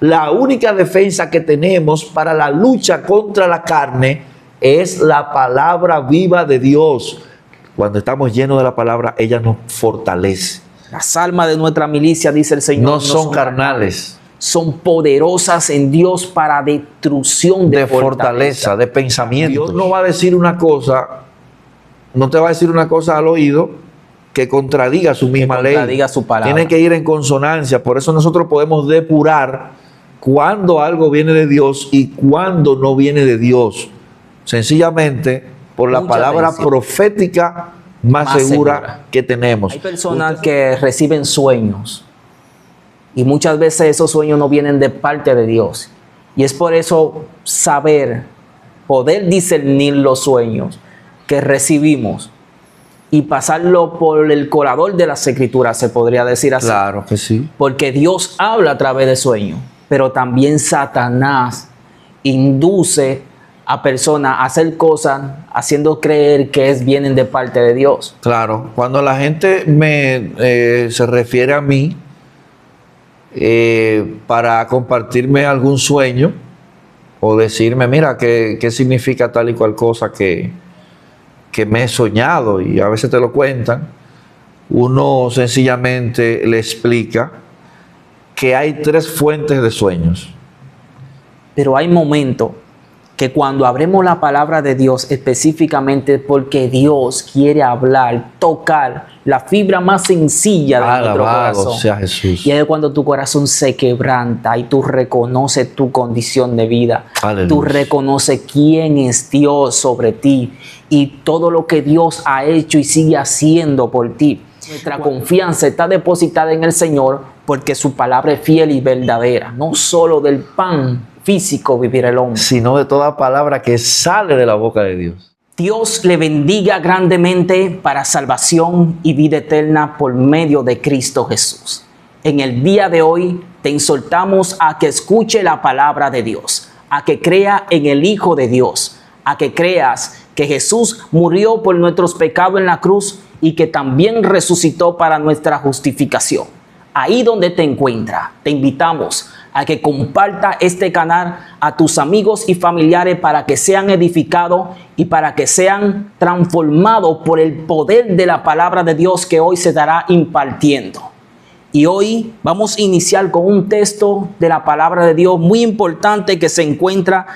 la única defensa que tenemos para la lucha contra la carne es la palabra viva de Dios. Cuando estamos llenos de la palabra, ella nos fortalece. Las armas de nuestra milicia, dice el Señor, No son carnales. Son poderosas en Dios para destrucción de fortaleza, de pensamiento. Dios no va a decir una cosa, no te va a decir una cosa al oído que contradiga su misma ley. Contradiga su palabra. Tiene que ir en consonancia. Por eso nosotros podemos depurar cuando algo viene de Dios y cuando no viene de Dios. Sencillamente por la palabra profética más segura que tenemos. Hay personas que reciben sueños y muchas veces esos sueños no vienen de parte de Dios. Y es por eso poder discernir los sueños que recibimos y pasarlo por el colador de las Escrituras, se podría decir así. Claro que sí. Porque Dios habla a través de sueños, pero también Satanás induce a personas a hacer cosas haciendo creer que vienen de parte de Dios. Claro, cuando la gente se refiere a mí para compartirme algún sueño o decirme, mira, ¿qué significa tal y cual cosa que me he soñado? Y a veces te lo cuentan. Uno sencillamente le explica que hay 3 fuentes de sueños. Pero hay momentos que cuando abrimos la palabra de Dios, específicamente porque Dios quiere hablar, tocar la fibra más sencilla de nuestro corazón. Sea Jesús. Y es cuando tu corazón se quebranta y tú reconoces tu condición de vida. Aleluya. Tú reconoces quién es Dios sobre ti y todo lo que Dios ha hecho y sigue haciendo por ti. Nuestra confianza está depositada en el Señor porque su palabra es fiel y verdadera. No solo del pan físico vivir el hombre, sino de toda palabra que sale de la boca de Dios. Dios le bendiga grandemente para salvación y vida eterna por medio de Cristo Jesús. En el día de hoy te exhortamos a que escuche la palabra de Dios, a que crea en el Hijo de Dios, a que creas que Jesús murió por nuestros pecados en la cruz y que también resucitó para nuestra justificación. Ahí donde te encuentras, te invitamos a que comparta este canal a tus amigos y familiares para que sean edificados y para que sean transformados por el poder de la palabra de Dios que hoy se estará impartiendo. Y hoy vamos a iniciar con un texto de la palabra de Dios muy importante que se encuentra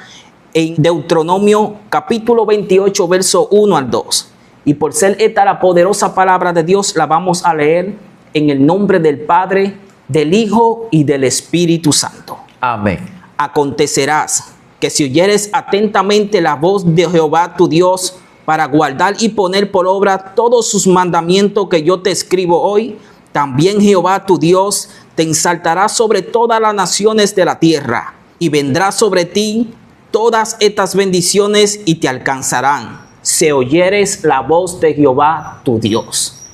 en Deuteronomio capítulo 28, verso 1 al 2. Y por ser esta la poderosa palabra de Dios, la vamos a leer en el nombre del Padre, del Hijo y del Espíritu Santo. Amén. Acontecerás que si oyeres atentamente la voz de Jehová tu Dios para guardar y poner por obra todos sus mandamientos que yo te escribo hoy, también Jehová tu Dios te ensaltará sobre todas las naciones de la tierra y vendrá sobre ti todas estas bendiciones y te alcanzarán si oyeres la voz de Jehová tu Dios.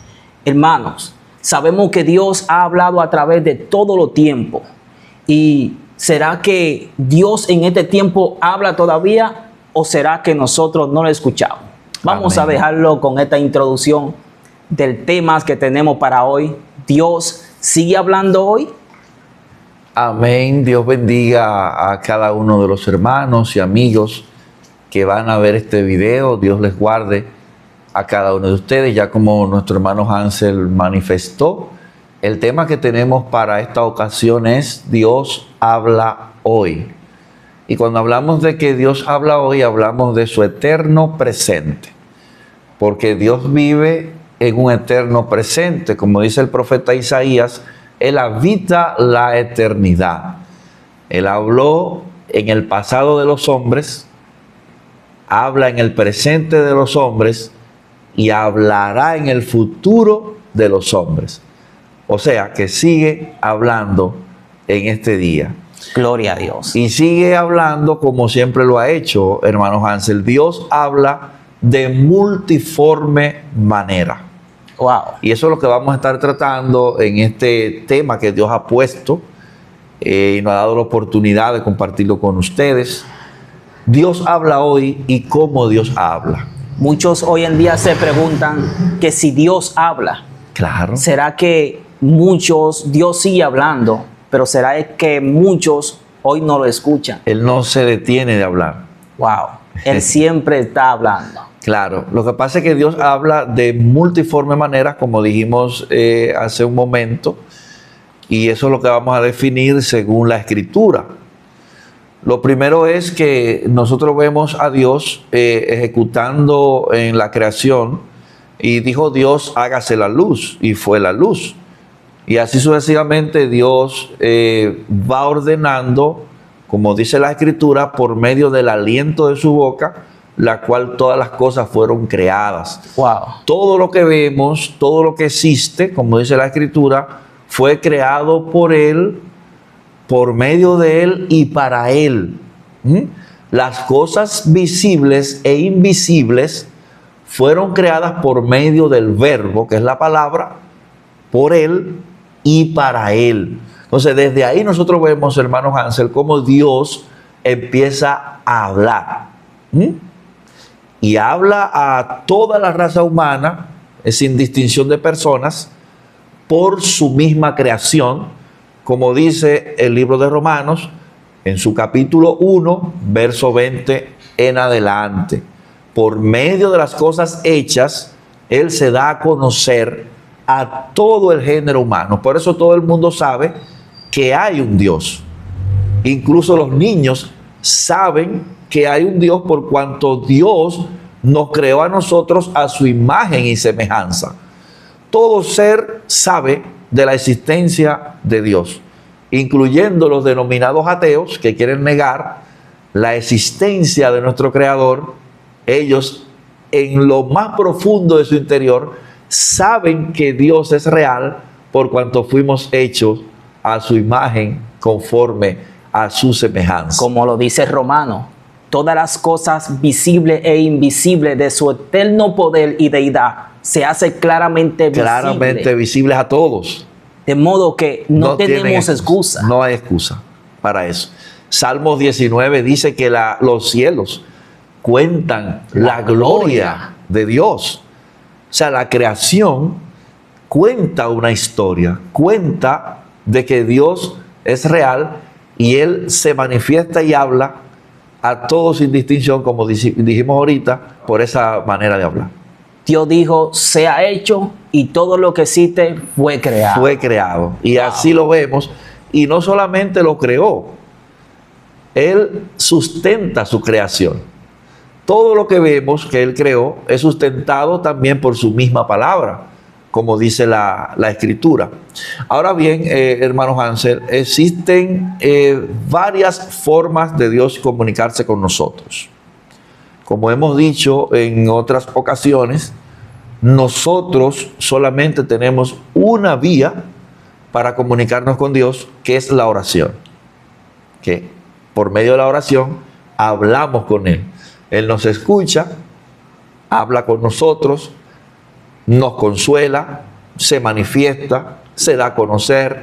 Hermanos, sabemos que Dios ha hablado a través de todo lo tiempo. ¿Y será que Dios en este tiempo habla todavía o será que nosotros no lo escuchamos? Vamos a dejarlo con esta introducción del tema que tenemos para hoy. ¿Dios sigue hablando hoy? Amén. Dios bendiga a cada uno de los hermanos y amigos que van a ver este video. Dios les guarde a cada uno de ustedes. Ya como nuestro hermano Hansel manifestó, el tema que tenemos para esta ocasión es Dios habla hoy. Y cuando hablamos de que Dios habla hoy, hablamos de su eterno presente. Porque Dios vive en un eterno presente. Como dice el profeta Isaías, Él habita la eternidad. Él habló en el pasado de los hombres, habla en el presente de los hombres y hablará en el futuro de los hombres. O sea, que sigue hablando en este día. Gloria a Dios. Y sigue hablando como siempre lo ha hecho, hermano Hansel. Dios habla de multiforme manera. Wow. Y eso es lo que vamos a estar tratando en este tema que Dios ha puesto y nos ha dado la oportunidad de compartirlo con ustedes. Dios habla hoy y cómo Dios habla. Muchos hoy en día se preguntan que si Dios habla, Claro. ¿será que Dios sigue hablando pero será que muchos hoy no lo escuchan. Él no se detiene de hablar. Wow, Él siempre está hablando. Claro, lo que pasa es que Dios habla de multiforme maneras, como dijimos hace un momento, y eso es lo que vamos a definir según la Escritura. Lo primero es que nosotros vemos a Dios ejecutando en la creación, y dijo Dios, hágase la luz, y fue la luz. Y así sucesivamente Dios va ordenando, como dice la Escritura, por medio del aliento de su boca, la cual todas las cosas fueron creadas. Wow. Todo lo que vemos, todo lo que existe, como dice la Escritura, fue creado por Él, por medio de Él y para Él. Las cosas visibles e invisibles fueron creadas por medio del verbo, que es la palabra, por Él y para Él. Entonces, desde ahí nosotros vemos, hermanos Hansel, cómo Dios empieza a hablar. Y habla a toda la raza humana, sin distinción de personas, por su misma creación, como dice el libro de Romanos, en su capítulo 1, verso 20 en adelante. Por medio de las cosas hechas, Él se da a conocer a todo el género humano. Por eso todo el mundo sabe que hay un Dios. Incluso los niños saben que hay un Dios por cuanto Dios nos creó a nosotros a su imagen y semejanza. Todo ser sabe de la existencia de Dios, incluyendo los denominados ateos que quieren negar la existencia de nuestro Creador. Ellos, en lo más profundo de su interior, saben que Dios es real por cuanto fuimos hechos a su imagen conforme a su semejanza. Como lo dice Romano, todas las cosas visibles e invisibles de su eterno poder y deidad se hace claramente visibles a todos. De modo que no tenemos excusa. No hay excusa para eso. Salmos 19 dice que los cielos cuentan la gloria de Dios. O sea, la creación cuenta una historia, cuenta de que Dios es real y Él se manifiesta y habla a todos sin distinción, como dijimos ahorita, por esa manera de hablar. Dios dijo, sea hecho, y todo lo que existe fue creado. Fue creado. Y así lo vemos. Y no solamente lo creó, Él sustenta su creación. Todo lo que vemos que Él creó es sustentado también por su misma palabra, como dice la Escritura. Ahora bien, hermanos Hansel, existen varias formas de Dios comunicarse con nosotros. Como hemos dicho en otras ocasiones, nosotros solamente tenemos una vía para comunicarnos con Dios, que es la oración. Que por medio de la oración hablamos con Él. Él nos escucha, habla con nosotros, nos consuela, se manifiesta, se da a conocer,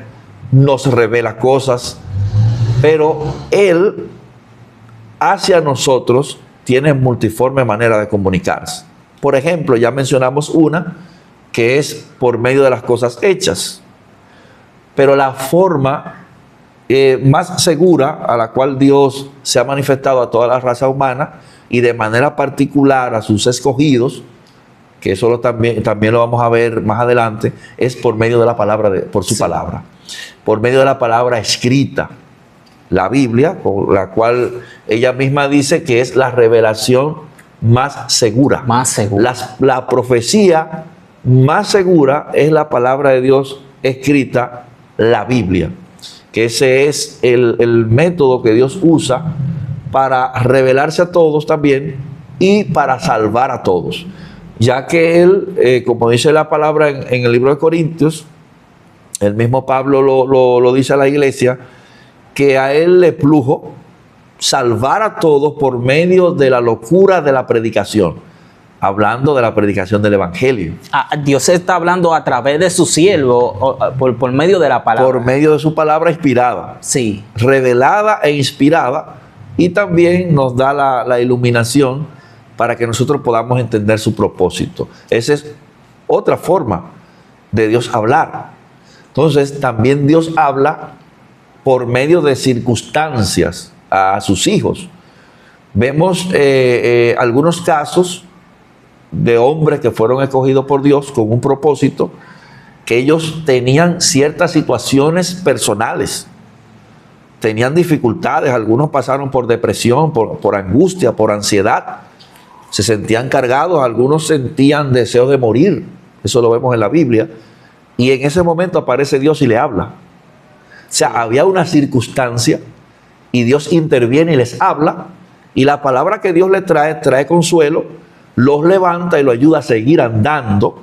nos revela cosas, pero Él hacia nosotros tiene multiforme manera de comunicarse. Por ejemplo, ya mencionamos una, que es por medio de las cosas hechas, pero la forma más segura a la cual Dios se ha manifestado a toda la raza humana y de manera particular a sus escogidos, que eso también lo vamos a ver más adelante, es por medio de la palabra, por su palabra, por medio de la palabra escrita, la Biblia, con la cual ella misma dice que es la revelación más segura. Más segura. La profecía más segura es la palabra de Dios escrita, la Biblia, que ese es el método que Dios usa para revelarse a todos también y para salvar a todos. Ya que Él, como dice la palabra en el libro de Corintios, el mismo Pablo lo dice a la iglesia, que a Él le plujo salvar a todos por medio de la locura de la predicación, hablando de la predicación del Evangelio. Dios está hablando a través de su siervo, por medio de la palabra. Por medio de su palabra inspirada. Sí. Revelada e inspirada, y también nos da la iluminación para que nosotros podamos entender su propósito. Esa es otra forma de Dios hablar. Entonces, también Dios habla por medio de circunstancias a sus hijos. Vemos algunos casos de hombres que fueron escogidos por Dios con un propósito, que ellos tenían ciertas situaciones personales, tenían dificultades, algunos pasaron por depresión, por angustia, por ansiedad, se sentían cargados, algunos sentían deseos de morir, eso lo vemos en la Biblia, y en ese momento aparece Dios y le habla. O sea, había una circunstancia y Dios interviene y les habla, y la palabra que Dios le trae consuelo, los levanta y lo ayuda a seguir andando.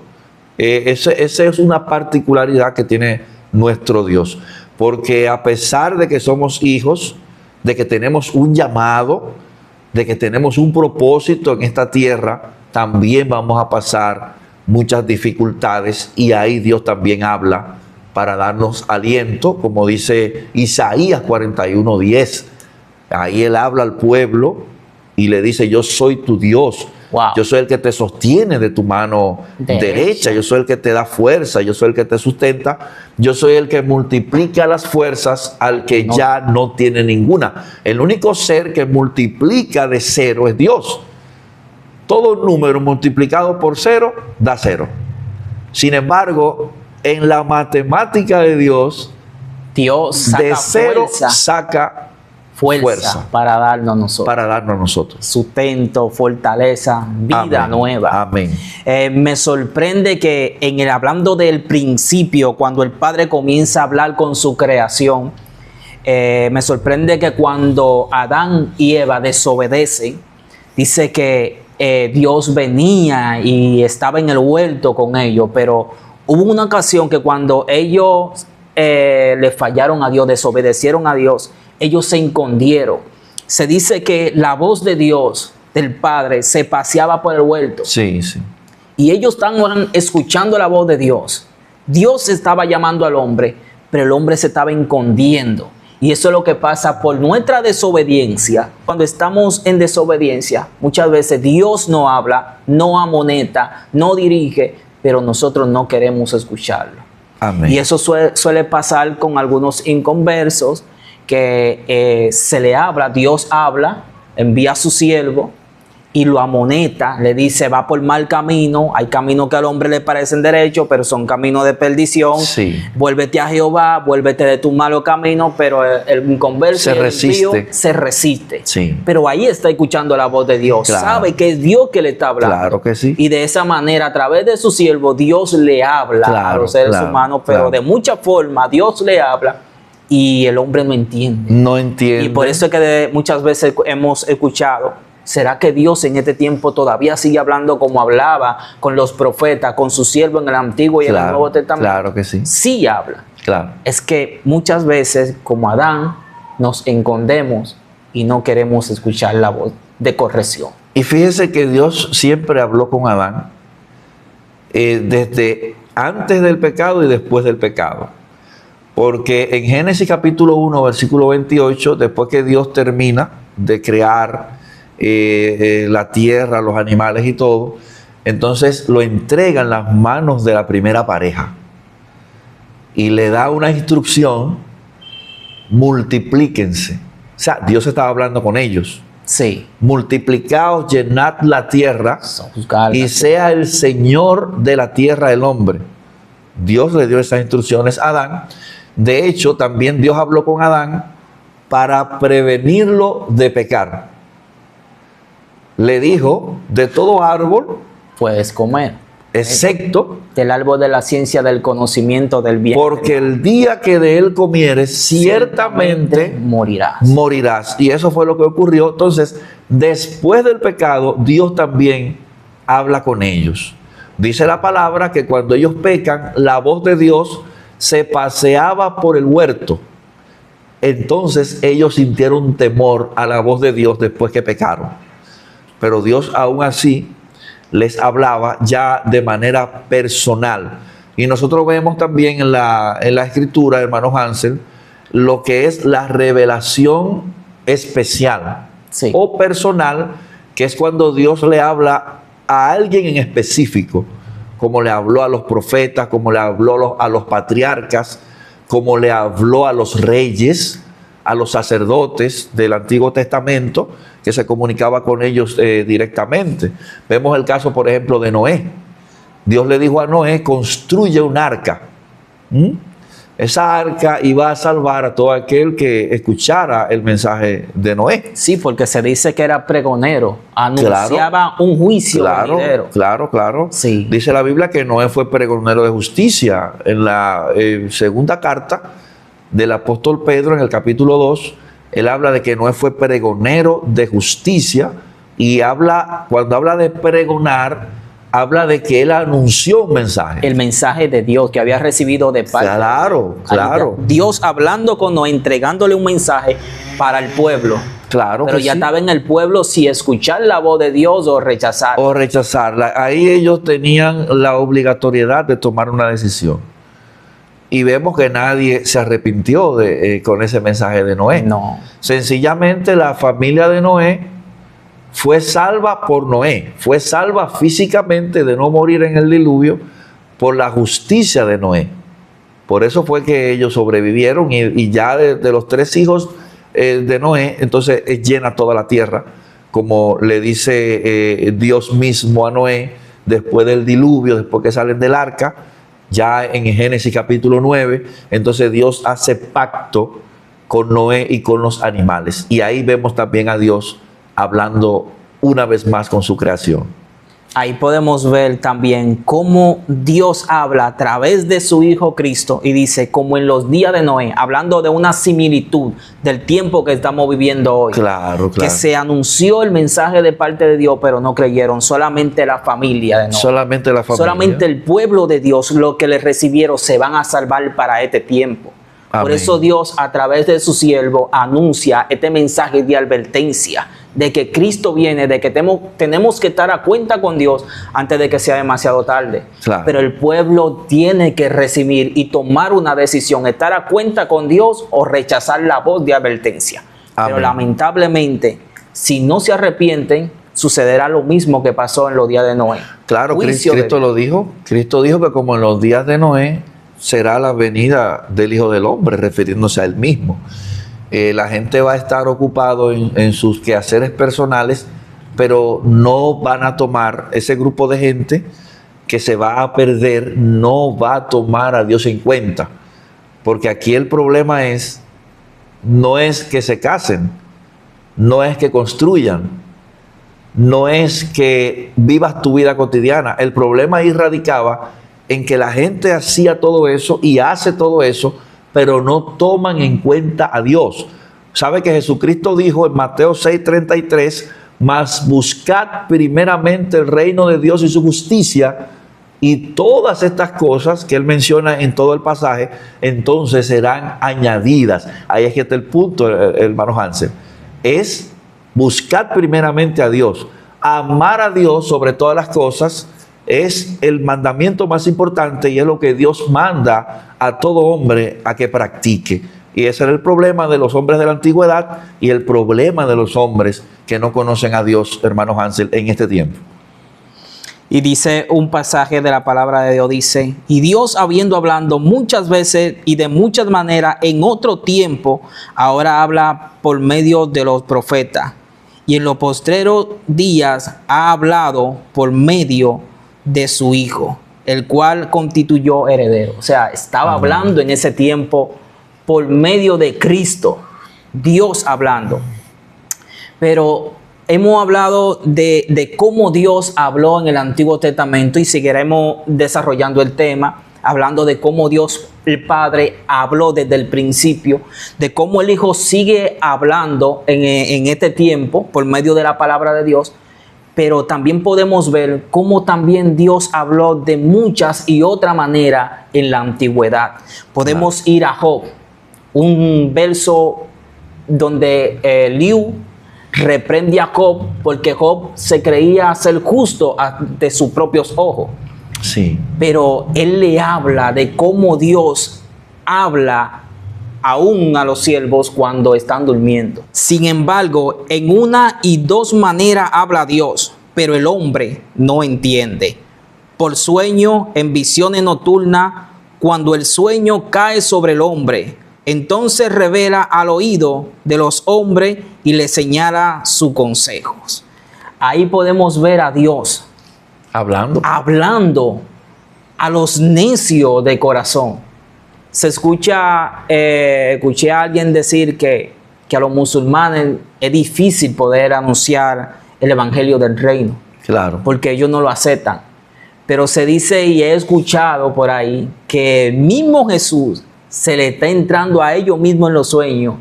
Esa es una particularidad que tiene nuestro Dios, porque a pesar de que somos hijos, de que tenemos un llamado, de que tenemos un propósito en esta tierra, también vamos a pasar muchas dificultades, y ahí Dios también habla para darnos aliento, como dice Isaías 41:10. Ahí Él habla al pueblo y le dice: yo soy tu Dios. Wow. Yo soy el que te sostiene de tu mano derecha. Yo soy el que te da fuerza. Yo soy el que te sustenta. Yo soy el que multiplica las fuerzas al que ya no tiene ninguna. El único ser que multiplica de cero es Dios. Todo número multiplicado por cero da cero. Sin embargo, en la matemática de Dios, Dios saca de cero fuerza, saca fuerza para darnos a nosotros. Para darnos a nosotros. Sustento, fortaleza, vida Amén. nueva. Amén. Me sorprende que hablando del principio, cuando el Padre comienza a hablar con su creación, me sorprende que cuando Adán y Eva desobedecen, dice que Dios venía y estaba en el huerto con ellos, pero hubo una ocasión que cuando ellos le fallaron a Dios, desobedecieron a Dios, ellos se escondieron. Se dice que la voz de Dios, del Padre, se paseaba por el huerto. Sí, sí. Y ellos estaban escuchando la voz de Dios. Dios estaba llamando al hombre, pero el hombre se estaba escondiendo. Y eso es lo que pasa por nuestra desobediencia. Cuando estamos en desobediencia, muchas veces Dios no habla, no amonesta, no dirige, pero nosotros no queremos escucharlo. Amén. Y eso suele pasar con algunos inconversos, que se le habla, Dios habla, envía a su siervo y lo amonesta, le dice: va por mal camino, hay caminos que al hombre le parecen derechos, pero son caminos de perdición. Sí. Vuélvete a Jehová, vuélvete de tu malo camino, pero el inconverso Se resiste. se resiste. Sí. Pero ahí está escuchando la voz de Dios, Claro. sabe que es Dios que le está hablando. Claro que sí. Y de esa manera, a través de su siervo, Dios le habla a Claro, los seres claro, humanos, pero claro. de mucha forma Dios le habla y el hombre no entiende. No entiende. Y por eso es que muchas veces hemos escuchado: ¿será que Dios en este tiempo todavía sigue hablando como hablaba con los profetas, con su siervo en el Antiguo y en el Nuevo Testamento? Claro que sí. Sí habla. Claro. Es que muchas veces, como Adán, nos escondemos y no queremos escuchar la voz de corrección. Y fíjese que Dios siempre habló con Adán desde antes del pecado y después del pecado. Porque en Génesis capítulo 1, versículo 28, después que Dios termina de crear la tierra, los animales y todo, entonces lo entrega en las manos de la primera pareja y le da una instrucción: multiplíquense. O sea, Dios estaba hablando con ellos. Sí. Multiplicaos, llenad la tierra y sea el Señor de la tierra el hombre. Dios le dio esas instrucciones a Adán. De hecho, también Dios habló con Adán para prevenirlo de pecar. Le dijo: de todo árbol puedes comer, excepto del árbol de la ciencia del conocimiento del bien, porque el día que de él comieres, ciertamente morirás. morirás. Y eso fue lo que ocurrió. Entonces, después del pecado, Dios también habla con ellos. Dice la palabra que cuando ellos pecan, la voz de Dios se paseaba por el huerto. Entonces ellos sintieron temor a la voz de Dios después que pecaron. Pero Dios aún así les hablaba ya de manera personal. Y nosotros vemos también en la escritura, hermano Hansel, lo que es la revelación especial, sí, o personal, que es cuando Dios le habla a alguien en específico, como le habló a los profetas, como le habló a los patriarcas, como le habló a los reyes, a los sacerdotes del Antiguo Testamento, que se comunicaba con ellos directamente. Vemos el caso, por ejemplo, de Noé. Dios le dijo a Noé, construye un arca. Esa arca iba a salvar a todo aquel que escuchara el mensaje de Noé. Sí, porque se dice que era pregonero, anunciaba un juicio venidero. Claro. Sí. Dice la Biblia que Noé fue pregonero de justicia. En la segunda carta del apóstol Pedro, en el capítulo 2, él habla de que Noé fue pregonero de justicia y cuando habla de pregonar, habla de que él anunció un mensaje. El mensaje de Dios que había recibido de parte. Claro. Dios hablando con Noé, entregándole un mensaje para el pueblo. Claro. Pero ya sí. estaba en el pueblo si escuchar la voz de Dios o rechazarla. Ahí ellos tenían la obligatoriedad de tomar una decisión. Y vemos que nadie se arrepintió con ese mensaje de Noé. No. Sencillamente la familia de Noé fue salva por Noé. Fue salva físicamente de no morir en el diluvio por la justicia de Noé. Por eso fue que ellos sobrevivieron y ya de los 3 hijos de Noé, entonces llena toda la tierra. Como le dice Dios mismo a Noé después del diluvio, después que salen del arca. Ya en Génesis capítulo 9, entonces Dios hace pacto con Noé y con los animales. Y ahí vemos también a Dios hablando una vez más con su creación. Ahí podemos ver también cómo Dios habla a través de su Hijo Cristo y dice, como en los días de Noé, hablando de una similitud del tiempo que estamos viviendo hoy. Claro. Que se anunció el mensaje de parte de Dios, pero no creyeron, solamente la familia de Noé. Solamente la familia. Solamente el pueblo de Dios, los que le recibieron, se van a salvar para este tiempo. Por eso Dios, a través de su siervo, anuncia este mensaje de advertencia de que Cristo viene, de que tenemos que estar a cuenta con Dios antes de que sea demasiado tarde. Claro. Pero el pueblo tiene que recibir y tomar una decisión, estar a cuenta con Dios o rechazar la voz de advertencia. Pero lamentablemente, si no se arrepienten, sucederá lo mismo que pasó en los días de Noé. Claro, Cristo lo dijo. Cristo dijo que como en los días de Noé, será la venida del Hijo del Hombre, refiriéndose a él mismo. La gente va a estar ocupado en sus quehaceres personales, pero no van a tomar, ese grupo de gente que se va a perder, no va a tomar a Dios en cuenta. Porque aquí el problema no es que se casen, no es que construyan, no es que vivas tu vida cotidiana. El problema ahí radicaba en que la gente hacía todo eso y hace todo eso, pero no toman en cuenta a Dios. ¿Sabe que Jesucristo dijo en Mateo 6:33, mas buscad primeramente el reino de Dios y su justicia, y todas estas cosas que él menciona en todo el pasaje, entonces serán añadidas? Ahí es que está el punto, hermano Hansel. Es buscar primeramente a Dios. Amar a Dios sobre todas las cosas es el mandamiento más importante y es lo que Dios manda a todo hombre a que practique. Y ese era el problema de los hombres de la antigüedad y el problema de los hombres que no conocen a Dios, hermano Hansel, en este tiempo. Y dice un pasaje de la palabra de Dios, dice, y Dios habiendo hablado muchas veces y de muchas maneras en otro tiempo, ahora habla por medio de los profetas. Y en los postreros días ha hablado por medio de su Hijo, el cual constituyó heredero. O sea, estaba hablando en ese tiempo por medio de Cristo, Dios hablando. Pero hemos hablado de cómo Dios habló en el Antiguo Testamento y seguiremos desarrollando el tema, hablando de cómo Dios el Padre habló desde el principio, de cómo el Hijo sigue hablando en este tiempo por medio de la palabra de Dios. Pero también podemos ver cómo también Dios habló de muchas y otra manera en la antigüedad. Podemos ir a Job, un verso donde Eliú reprende a Job porque Job se creía ser justo ante sus propios ojos. Sí. Pero él le habla de cómo Dios habla aún a los siervos cuando están durmiendo. Sin embargo, en una y dos maneras habla Dios, pero el hombre no entiende. Por sueño, en visiones nocturnas, cuando el sueño cae sobre el hombre, entonces revela al oído de los hombres y le señala sus consejos. Ahí podemos ver a Dios Hablando. hablando a los necios de corazón. Se escucha, escuché a alguien decir que a los musulmanes es difícil poder anunciar el evangelio del reino, Claro. porque ellos no lo aceptan. Pero se dice, y he escuchado por ahí, que el mismo Jesús se le está entrando a ellos mismos en los sueños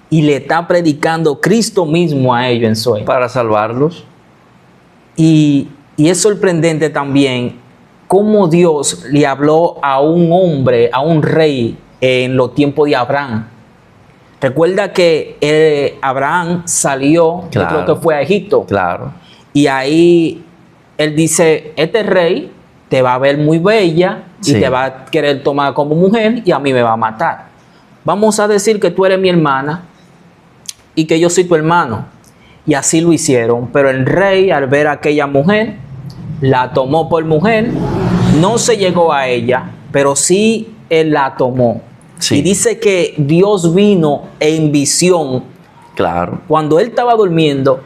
y le está predicando Cristo mismo a ellos en sueños. Para salvarlos. Y es sorprendente también cómo Dios le habló a un hombre, a un rey en los tiempos de Abraham. Recuerda que Abraham salió, yo Claro. creo que fue a Egipto. Claro. Y ahí él dice, este rey te va a ver muy bella y Sí. te va a querer tomar como mujer y a mí me va a matar. Vamos a decir que tú eres mi hermana y que yo soy tu hermano. Y así lo hicieron. Pero el rey, al ver a aquella mujer, la tomó por mujer. No se llegó a ella, pero sí él la tomó. Sí. Y dice que Dios vino en visión Claro. cuando él estaba durmiendo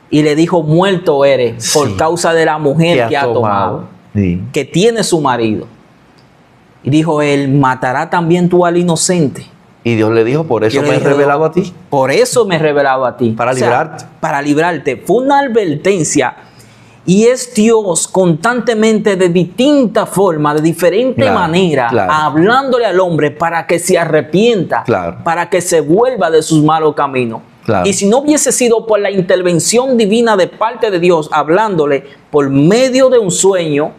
y le dijo, muerto eres por Sí. causa de la mujer que ha tomado, Sí. que tiene su marido. Y dijo, él matará también tú al inocente. Y Dios le dijo, por eso Yo le me he dije, revelado a ti. Por eso me he revelado a ti. Para librarte. Para librarte. Fue una advertencia. Y es Dios constantemente de distinta forma, de diferente Claro, manera, claro. hablándole al hombre para que se arrepienta, Claro. para que se vuelva de sus malos caminos. Claro. Y si no hubiese sido por la intervención divina de parte de Dios, hablándole por medio de un sueño,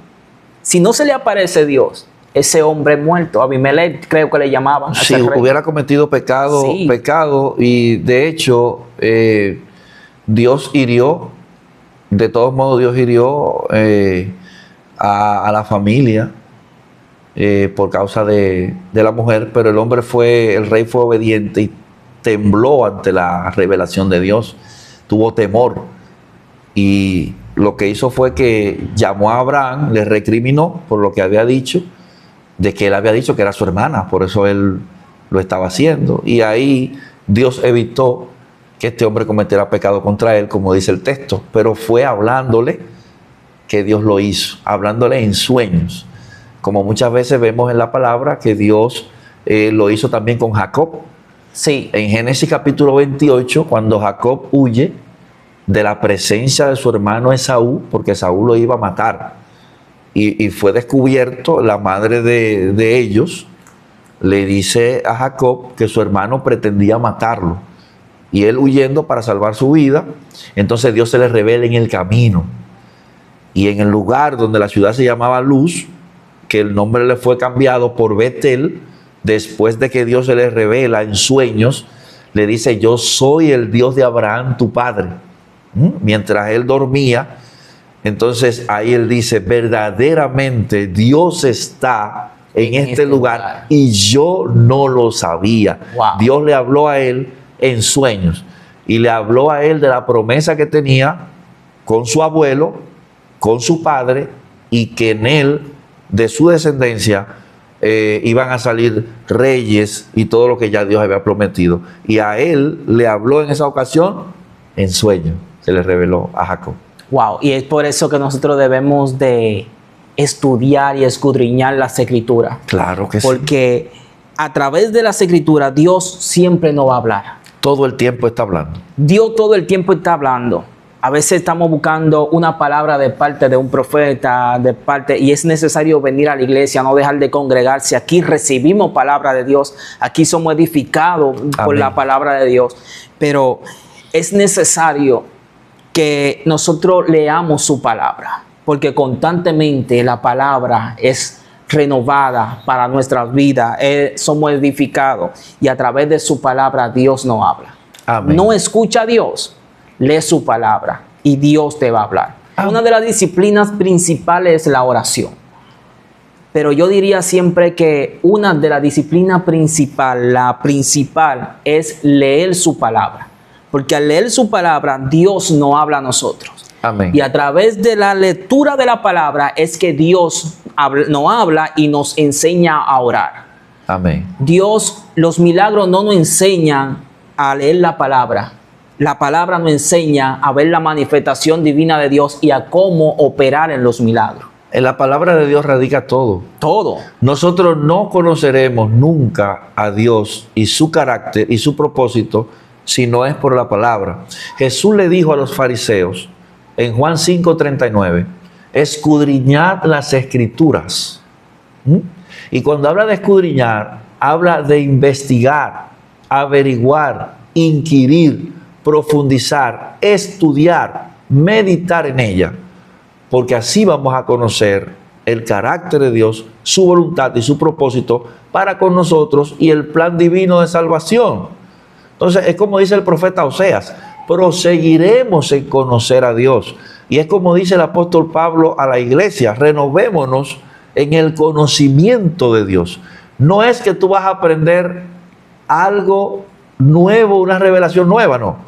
si no se le aparece Dios, ese hombre muerto, Abimelech creo que le llamaban. a Si ese rey. hubiera cometido pecado, Sí. y de hecho, Dios hirió, de todos modos, Dios hirió a la familia por causa de la mujer, pero el rey fue obediente y tembló ante la revelación de Dios, tuvo temor. Y lo que hizo fue que llamó a Abraham, le recriminó por lo que había dicho, de que él había dicho que era su hermana, por eso él lo estaba haciendo. Y ahí Dios evitó que este hombre cometiera pecado contra él, como dice el texto, pero fue hablándole que Dios lo hizo, hablándole en sueños, como muchas veces vemos en la palabra que Dios lo hizo también con Jacob. Sí. En Génesis capítulo 28, cuando Jacob huye de la presencia de su hermano Esaú, porque Esaú lo iba a matar, y fue descubierto, la madre de ellos le dice a Jacob que su hermano pretendía matarlo, y él huyendo para salvar su vida, entonces Dios se le revela en el camino, y en el lugar donde la ciudad se llamaba Luz, que el nombre le fue cambiado por Betel, después de que Dios se le revela en sueños, le dice, yo soy el Dios de Abraham, tu padre. Mientras él dormía, entonces ahí él dice, verdaderamente Dios está en este lugar y yo no lo sabía. Wow. Dios le habló a él en sueños y le habló a él de la promesa que tenía con su abuelo, con su padre, y que en él, de su descendencia, iban a salir reyes y todo lo que ya Dios había prometido. Y a él le habló en esa ocasión en sueño, se le reveló a Jacob. Wow, y es por eso que nosotros debemos de estudiar y escudriñar las escrituras. Claro que sí. Porque a través de las escrituras Dios siempre nos va a hablar. Todo el tiempo está hablando. Dios todo el tiempo está hablando. A veces estamos buscando una palabra de parte de un profeta, y es necesario venir a la iglesia, no dejar de congregarse. Aquí recibimos palabra de Dios, aquí somos edificados por Amén. la palabra de Dios. Pero es necesario que nosotros leamos su palabra, porque constantemente la palabra es renovada para nuestras vidas, somos edificados y a través de su palabra Dios nos habla. Amén. No escucha a Dios, lee su palabra y Dios te va a hablar. Amén. Una de las disciplinas principales es la oración. Pero yo diría siempre que una de las disciplinas principales, la principal, es leer su palabra. Porque al leer su palabra, Dios nos habla a nosotros. Amén. Y a través de la lectura de la palabra es que Dios nos habla y nos enseña a orar. Amén. Dios, los milagros no nos enseñan a leer la palabra. La palabra nos enseña a ver la manifestación divina de Dios y a cómo operar en los milagros. En la palabra de Dios radica todo. Todo. Nosotros no conoceremos nunca a Dios y su carácter y su propósito si no es por la palabra. Jesús le dijo a los fariseos en Juan 5:39, escudriñad las escrituras. Y cuando habla de escudriñar, habla de investigar, averiguar, inquirir, profundizar, estudiar, meditar en ella. Porque así vamos a conocer el carácter de Dios, su voluntad y su propósito para con nosotros y el plan divino de salvación. Entonces es como dice el profeta Oseas, proseguiremos en conocer a Dios. Y es como dice el apóstol Pablo a la iglesia, renovémonos en el conocimiento de Dios. No es que tú vas a aprender algo nuevo, una revelación nueva, no.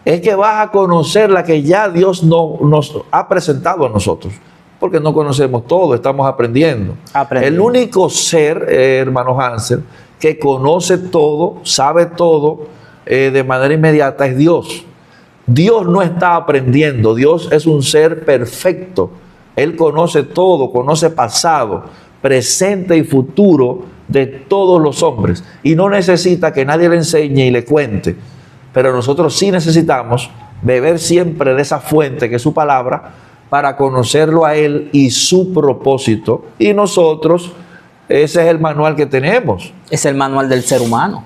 Es que vas a conocer la que ya Dios nos ha presentado a nosotros. Porque no conocemos todo, estamos aprendiendo. El único ser, hermano Hansel, que conoce todo, sabe todo de manera inmediata es Dios. Dios no está aprendiendo, Dios es un ser perfecto. Él conoce todo, conoce pasado, presente y futuro de todos los hombres. Y no necesita que nadie le enseñe y le cuente. Pero nosotros sí necesitamos beber siempre de esa fuente que es su palabra para conocerlo a Él y su propósito. Y nosotros, ese es el manual que tenemos. Es el manual del ser humano.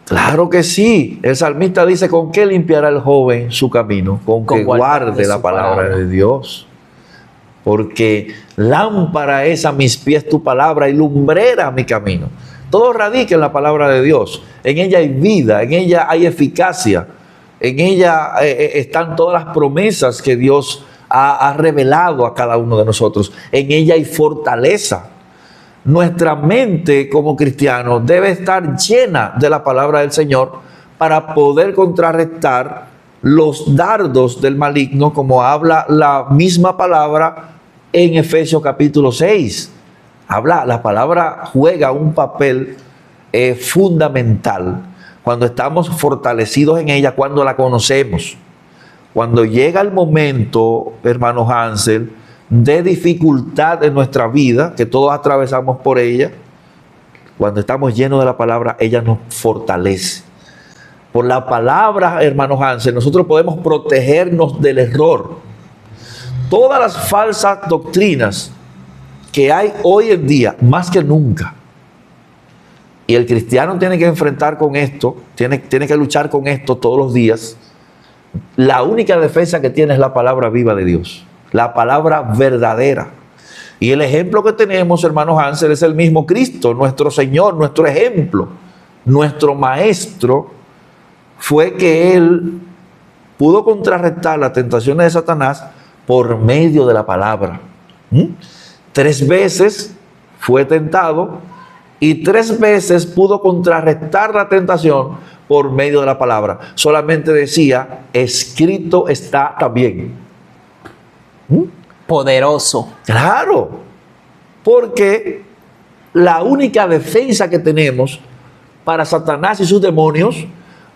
Claro que sí. El salmista dice, ¿con qué limpiará el joven su camino? Con que guarde la palabra de Dios. Porque lámpara es a mis pies tu palabra y lumbrera mi camino. Todo radica en la palabra de Dios. En ella hay vida, en ella hay eficacia, en ella están todas las promesas que Dios ha revelado a cada uno de nosotros. En ella hay fortaleza. Nuestra mente como cristianos debe estar llena de la palabra del Señor para poder contrarrestar los dardos del maligno, como habla la misma palabra en Efesios capítulo 6. La palabra juega un papel fundamental cuando estamos fortalecidos en ella, cuando la conocemos. Cuando llega el momento, hermano Hansel, de dificultad en nuestra vida, que todos atravesamos por ella, cuando estamos llenos de la palabra, ella nos fortalece. Por la palabra, hermano Hansel, nosotros podemos protegernos del error. Todas las falsas doctrinas que hay hoy en día, más que nunca, y el cristiano tiene que enfrentar con esto, tiene que luchar con esto todos los días. La única defensa que tiene es la palabra viva de Dios, la palabra verdadera. Y el ejemplo que tenemos, hermanos Hansel, es el mismo Cristo, nuestro Señor, nuestro ejemplo, nuestro Maestro. Fue que Él pudo contrarrestar las tentaciones de Satanás por medio de la palabra. 3 veces fue tentado y 3 veces pudo contrarrestar la tentación por medio de la palabra. Solamente decía, escrito está también. Poderoso. Claro, porque la única defensa que tenemos para Satanás y sus demonios,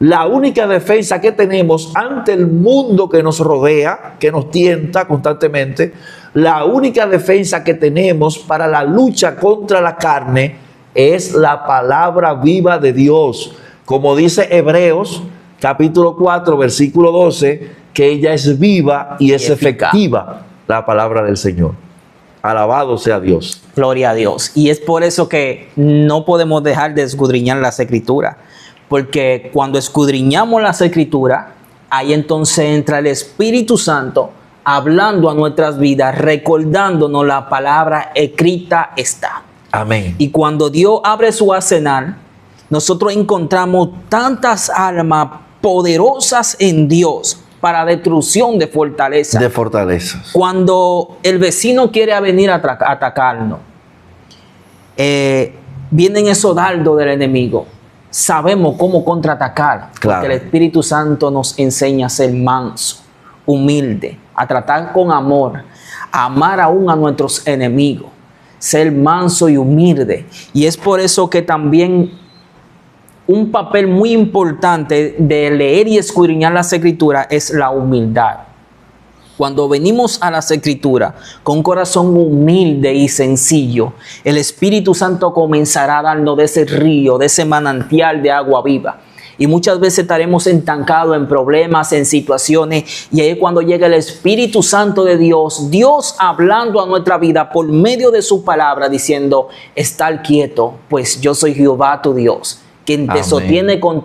la única defensa que tenemos ante el mundo que nos rodea, que nos tienta constantemente, la única defensa que tenemos para la lucha contra la carne es la palabra viva de Dios. Como dice Hebreos capítulo 4 versículo 12, que ella es viva y es efectiva, la palabra del Señor. Alabado sea Dios. Gloria a Dios. Y es por eso que no podemos dejar de escudriñar las Escrituras. Porque cuando escudriñamos las Escrituras, ahí entonces entra el Espíritu Santo hablando a nuestras vidas, recordándonos la palabra escrita está. Amén. Y cuando Dios abre su arsenal, nosotros encontramos tantas almas poderosas en Dios para destrucción de fortaleza. De fortalezas. Cuando el vecino quiere venir a atacarnos, vienen esos dardos del enemigo. Sabemos cómo contraatacar, claro, porque el Espíritu Santo nos enseña a ser manso, humilde, a tratar con amor, a amar aún a nuestros enemigos. ser manso y humilde. Y es por eso que también un papel muy importante de leer y escudriñar las Escrituras es la humildad. Cuando venimos a las Escrituras con un corazón humilde y sencillo, el Espíritu Santo comenzará a darnos de ese río, de ese manantial de agua viva. Y muchas veces estaremos estancados en problemas, en situaciones, y ahí es cuando llega el Espíritu Santo de Dios, Dios hablando a nuestra vida por medio de su palabra, diciendo: estar quieto, pues yo soy Jehová tu Dios, quien te sostiene con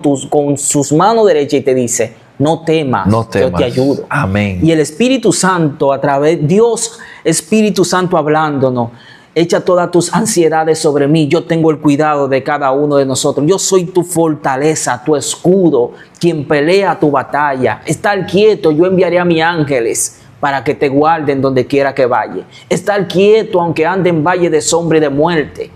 sus manos derechas y te dice: no temas, yo te ayudo. Amén. Y el Espíritu Santo, a través Dios, Espíritu Santo hablándonos: echa todas tus ansiedades sobre mí, yo tengo el cuidado de cada uno de nosotros. Yo soy tu fortaleza, tu escudo, quien pelea tu batalla. Estar quieto, yo enviaré a mis ángeles para que te guarden donde quiera que vaya. Estar quieto aunque ande en valle de sombra y de muerte,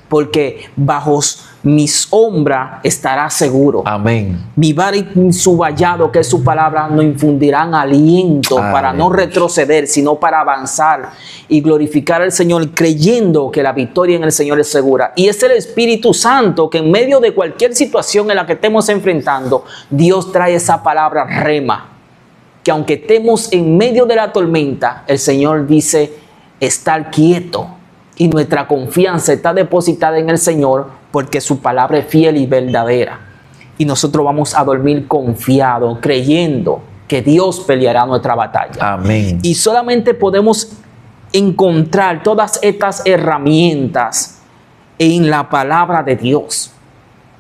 porque bajo mi sombra estará seguro. Amén. Mi vara y su vallado, que es su palabra, nos infundirán aliento para no retroceder, sino para avanzar y glorificar al Señor, creyendo que la victoria en el Señor es segura. Y es el Espíritu Santo que en medio de cualquier situación en la que estemos enfrentando, Dios trae esa palabra rema, que aunque estemos en medio de la tormenta, el Señor dice: estar quieto. Y nuestra confianza está depositada en el Señor, porque su palabra es fiel y verdadera. Y nosotros vamos a dormir confiados, creyendo que Dios peleará nuestra batalla. Amén. Y solamente podemos encontrar todas estas herramientas en la palabra de Dios.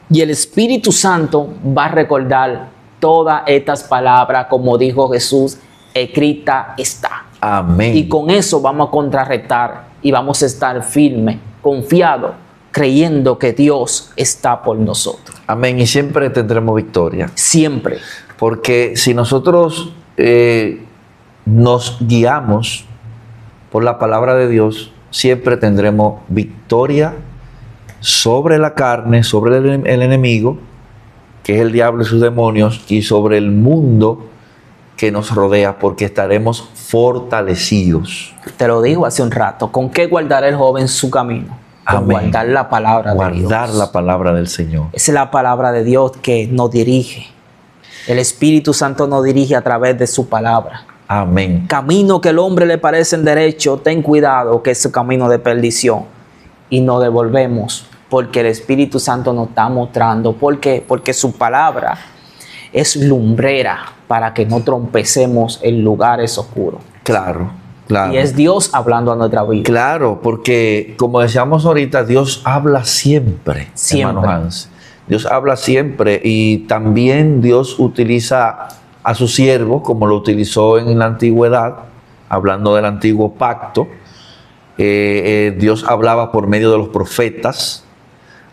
Y el Espíritu Santo va a recordar todas estas palabras, como dijo Jesús: escrita está. Amén. Y con eso vamos a contrarrestar y vamos a estar firmes, confiados, creyendo que Dios está por nosotros. Amén. Y siempre tendremos victoria. Siempre. Porque si nosotros nos guiamos por la palabra de Dios, siempre tendremos victoria sobre la carne, sobre el enemigo, que es el diablo y sus demonios, y sobre el mundo que nos rodea, porque estaremos fortalecidos. Te lo digo hace un rato. ¿Con qué guardará el joven su camino? Con Amén. guardar la palabra de Dios. Guardar la palabra del Señor. Esa es la palabra de Dios que nos dirige. El Espíritu Santo nos dirige a través de su palabra. Amén. Camino que el hombre le parece en derecho, ten cuidado que es un camino de perdición. Y nos devolvemos porque el Espíritu Santo nos está mostrando. ¿Por qué? Porque su palabra es lumbrera para que no trompecemos en lugares oscuros. Claro, claro. Y es Dios hablando a nuestra vida. Claro, porque como decíamos ahorita, Dios habla siempre, Siempre. hermano Hans. Dios habla siempre, y también Dios utiliza a sus siervos, como lo utilizó en la antigüedad, hablando del antiguo pacto. Dios hablaba por medio de los profetas,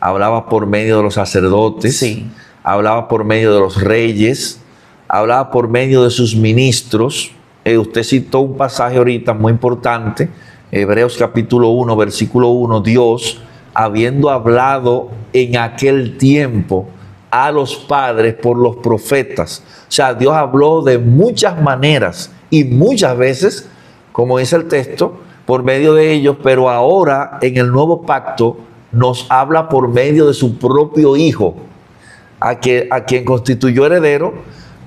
hablaba por medio de los sacerdotes, Sí. hablaba por medio de los reyes, hablaba por medio de sus ministros. Usted citó un pasaje ahorita muy importante, Hebreos capítulo 1, versículo 1, Dios, habiendo hablado en aquel tiempo a los padres por los profetas. O sea, Dios habló de muchas maneras y muchas veces, como dice el texto, por medio de ellos, pero ahora en el nuevo pacto nos habla por medio de su propio Hijo, a quien constituyó heredero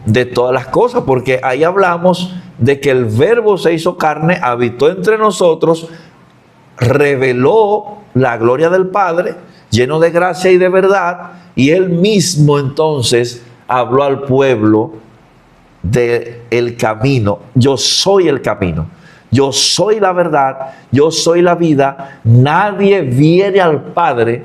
de todas las cosas, porque ahí hablamos de que el Verbo se hizo carne, habitó entre nosotros, reveló la gloria del Padre, lleno de gracia y de verdad, y Él mismo entonces habló al pueblo del camino. Yo soy el camino, yo soy la verdad, yo soy la vida, nadie viene al Padre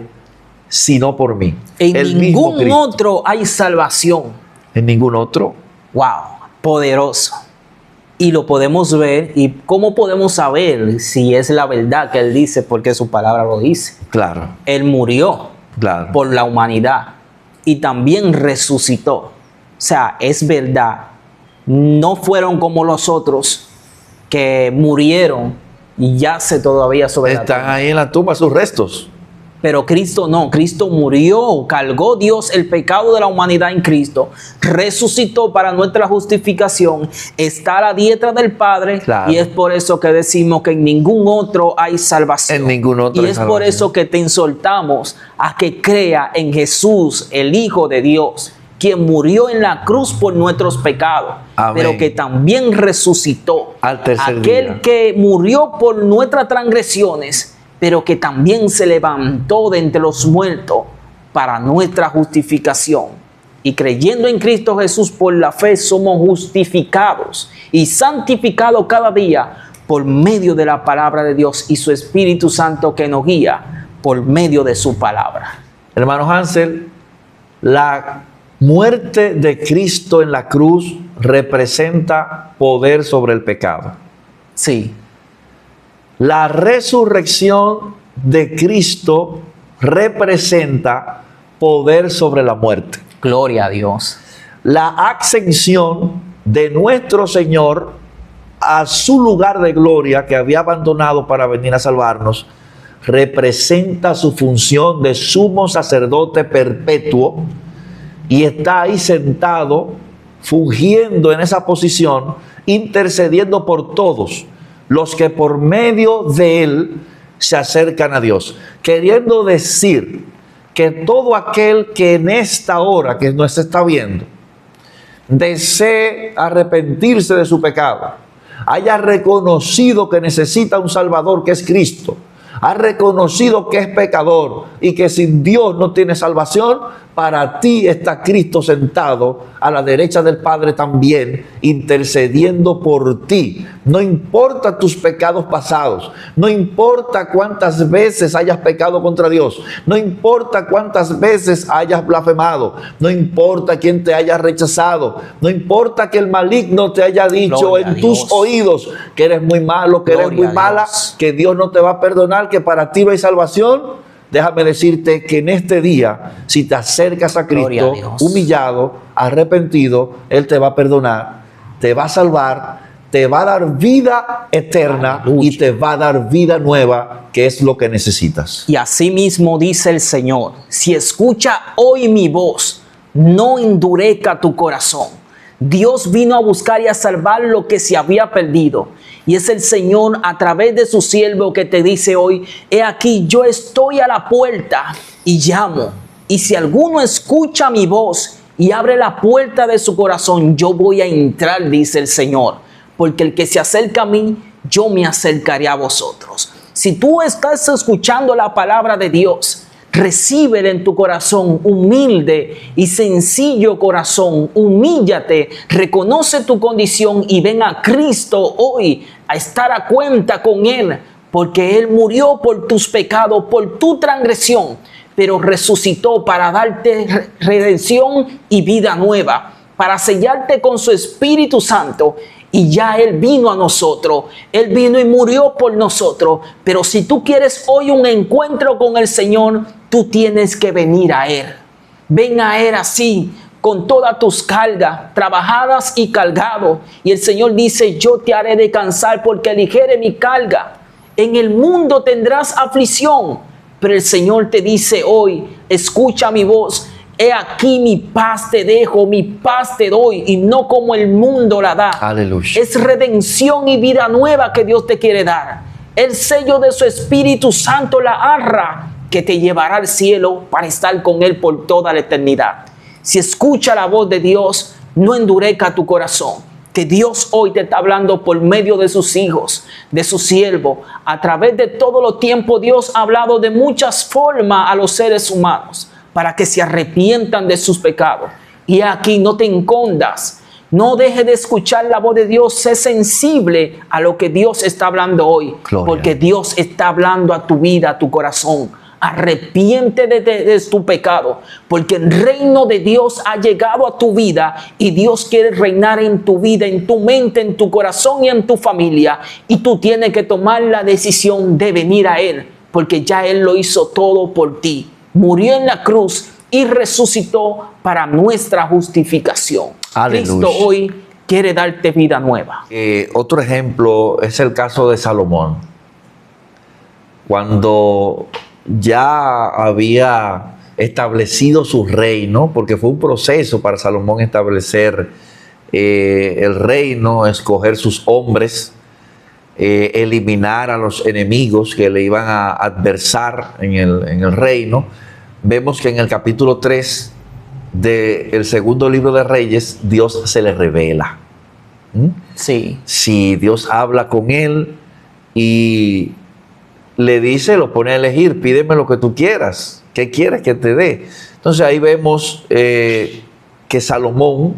sino por mí. En ningún otro hay salvación. En ningún otro. Wow, poderoso. Y lo podemos ver. ¿Y cómo podemos saber si es la verdad que Él dice? Porque su palabra lo dice. Claro. Él murió Claro. por la humanidad y también resucitó. O sea, es verdad. No fueron como los otros que murieron y yace todavía sobre la Están tumba. ahí en la tumba sus restos. Pero Cristo no, Cristo murió, cargó Dios el pecado de la humanidad en Cristo, resucitó para nuestra justificación, está a la diestra del Padre, Claro. y es por eso que decimos que en ningún otro hay salvación. En ningún otro y hay es por salvación. eso que te exhortamos a que crea en Jesús, el Hijo de Dios, quien murió en la cruz por nuestros pecados, Amén. pero que también resucitó. Al tercer Aquel día. que murió por nuestras transgresiones, pero que también se levantó de entre los muertos para nuestra justificación. Y creyendo en Cristo Jesús por la fe somos justificados y santificados cada día por medio de la palabra de Dios y su Espíritu Santo que nos guía por medio de su palabra. Hermano Hansel, la muerte de Cristo en la cruz representa poder sobre el pecado. Sí, La resurrección de Cristo representa poder sobre la muerte. gloria a Dios. La ascensión de nuestro Señor a su lugar de gloria que había abandonado para venir a salvarnos representa su función de sumo sacerdote perpetuo y está ahí sentado, fungiendo en esa posición, intercediendo por todos los que por medio de él se acercan a Dios, queriendo decir que todo aquel que en esta hora que nos está viendo desee arrepentirse de su pecado, haya reconocido que necesita un Salvador que es Cristo, ha reconocido que es pecador y que sin Dios no tiene salvación, para ti está Cristo sentado a la derecha del Padre también, intercediendo por ti. No importa tus pecados pasados, no importa cuántas veces hayas pecado contra Dios, no importa cuántas veces hayas blasfemado, no importa quién te haya rechazado, no importa que el maligno te haya dicho Gloria a en tus Dios. oídos que eres muy malo, que eres Gloria muy a mala, Dios. que Dios no te va a perdonar, que para ti no hay salvación. Déjame decirte que en este día, si te acercas a Gloria a Cristo, Dios. humillado, arrepentido, Él te va a perdonar, te va a salvar, te va a dar vida eterna Aleluya. y te va a dar vida nueva, que es lo que necesitas. Y así mismo dice el Señor: si escucha hoy mi voz, no endurezca tu corazón. Dios vino a buscar y a salvar lo que se había perdido. Y es el Señor a través de su siervo que te dice hoy: he aquí, yo estoy a la puerta y llamo. Y si alguno escucha mi voz y abre la puerta de su corazón, yo voy a entrar, dice el Señor. Porque el que se acerca a mí, yo me acercaré a vosotros. Si tú estás escuchando la palabra de Dios, recíbela en tu corazón, humilde y sencillo corazón. Humíllate, reconoce tu condición y ven a Cristo hoy a estar a cuenta con Él, porque Él murió por tus pecados, por tu transgresión, pero resucitó para darte redención y vida nueva, para sellarte con su Espíritu Santo. Y ya Él vino a nosotros, Él vino y murió por nosotros. Pero si tú quieres hoy un encuentro con el Señor, tú tienes que venir a Él. Ven a Él así, con todas tus cargas, trabajadas y cargado. Y el Señor dice: yo te haré descansar porque ligere mi carga. En el mundo tendrás aflicción, pero el Señor te dice hoy: escucha mi voz. He aquí mi paz te dejo, mi paz te doy, y no como el mundo la da. Aleluya. Es redención y vida nueva que Dios te quiere dar. El sello de su Espíritu Santo, la arra que te llevará al cielo para estar con Él por toda la eternidad. Si escucha la voz de Dios, no endurezca tu corazón. Que Dios hoy te está hablando por medio de sus hijos, de su siervo. A través de todo los tiempo, Dios ha hablado de muchas formas a los seres humanos, para que se arrepientan de sus pecados. Y aquí no te escondas, no dejes de escuchar la voz de Dios, sé sensible a lo que Dios está hablando hoy, Gloria. porque Dios está hablando a tu vida, a tu corazón. Arrepiente de tu pecado, porque el reino de Dios ha llegado a tu vida y Dios quiere reinar en tu vida, en tu mente, en tu corazón y en tu familia. Y tú tienes que tomar la decisión de venir a Él, porque ya Él lo hizo todo por ti. Murió en la cruz y resucitó para nuestra justificación. Aleluya. Cristo hoy quiere darte vida nueva. Otro ejemplo es el caso de Salomón. Cuando ya había establecido su reino, porque fue un proceso para Salomón establecer el reino, escoger sus hombres, eliminar a los enemigos que le iban a adversar en el reino. Vemos que en el capítulo 3 del segundo libro de Reyes, Dios se le revela. Sí. Si Dios habla con él y le dice, lo pone a elegir, pídeme lo que tú quieras, ¿qué quieres que te dé? Entonces ahí vemos que Salomón,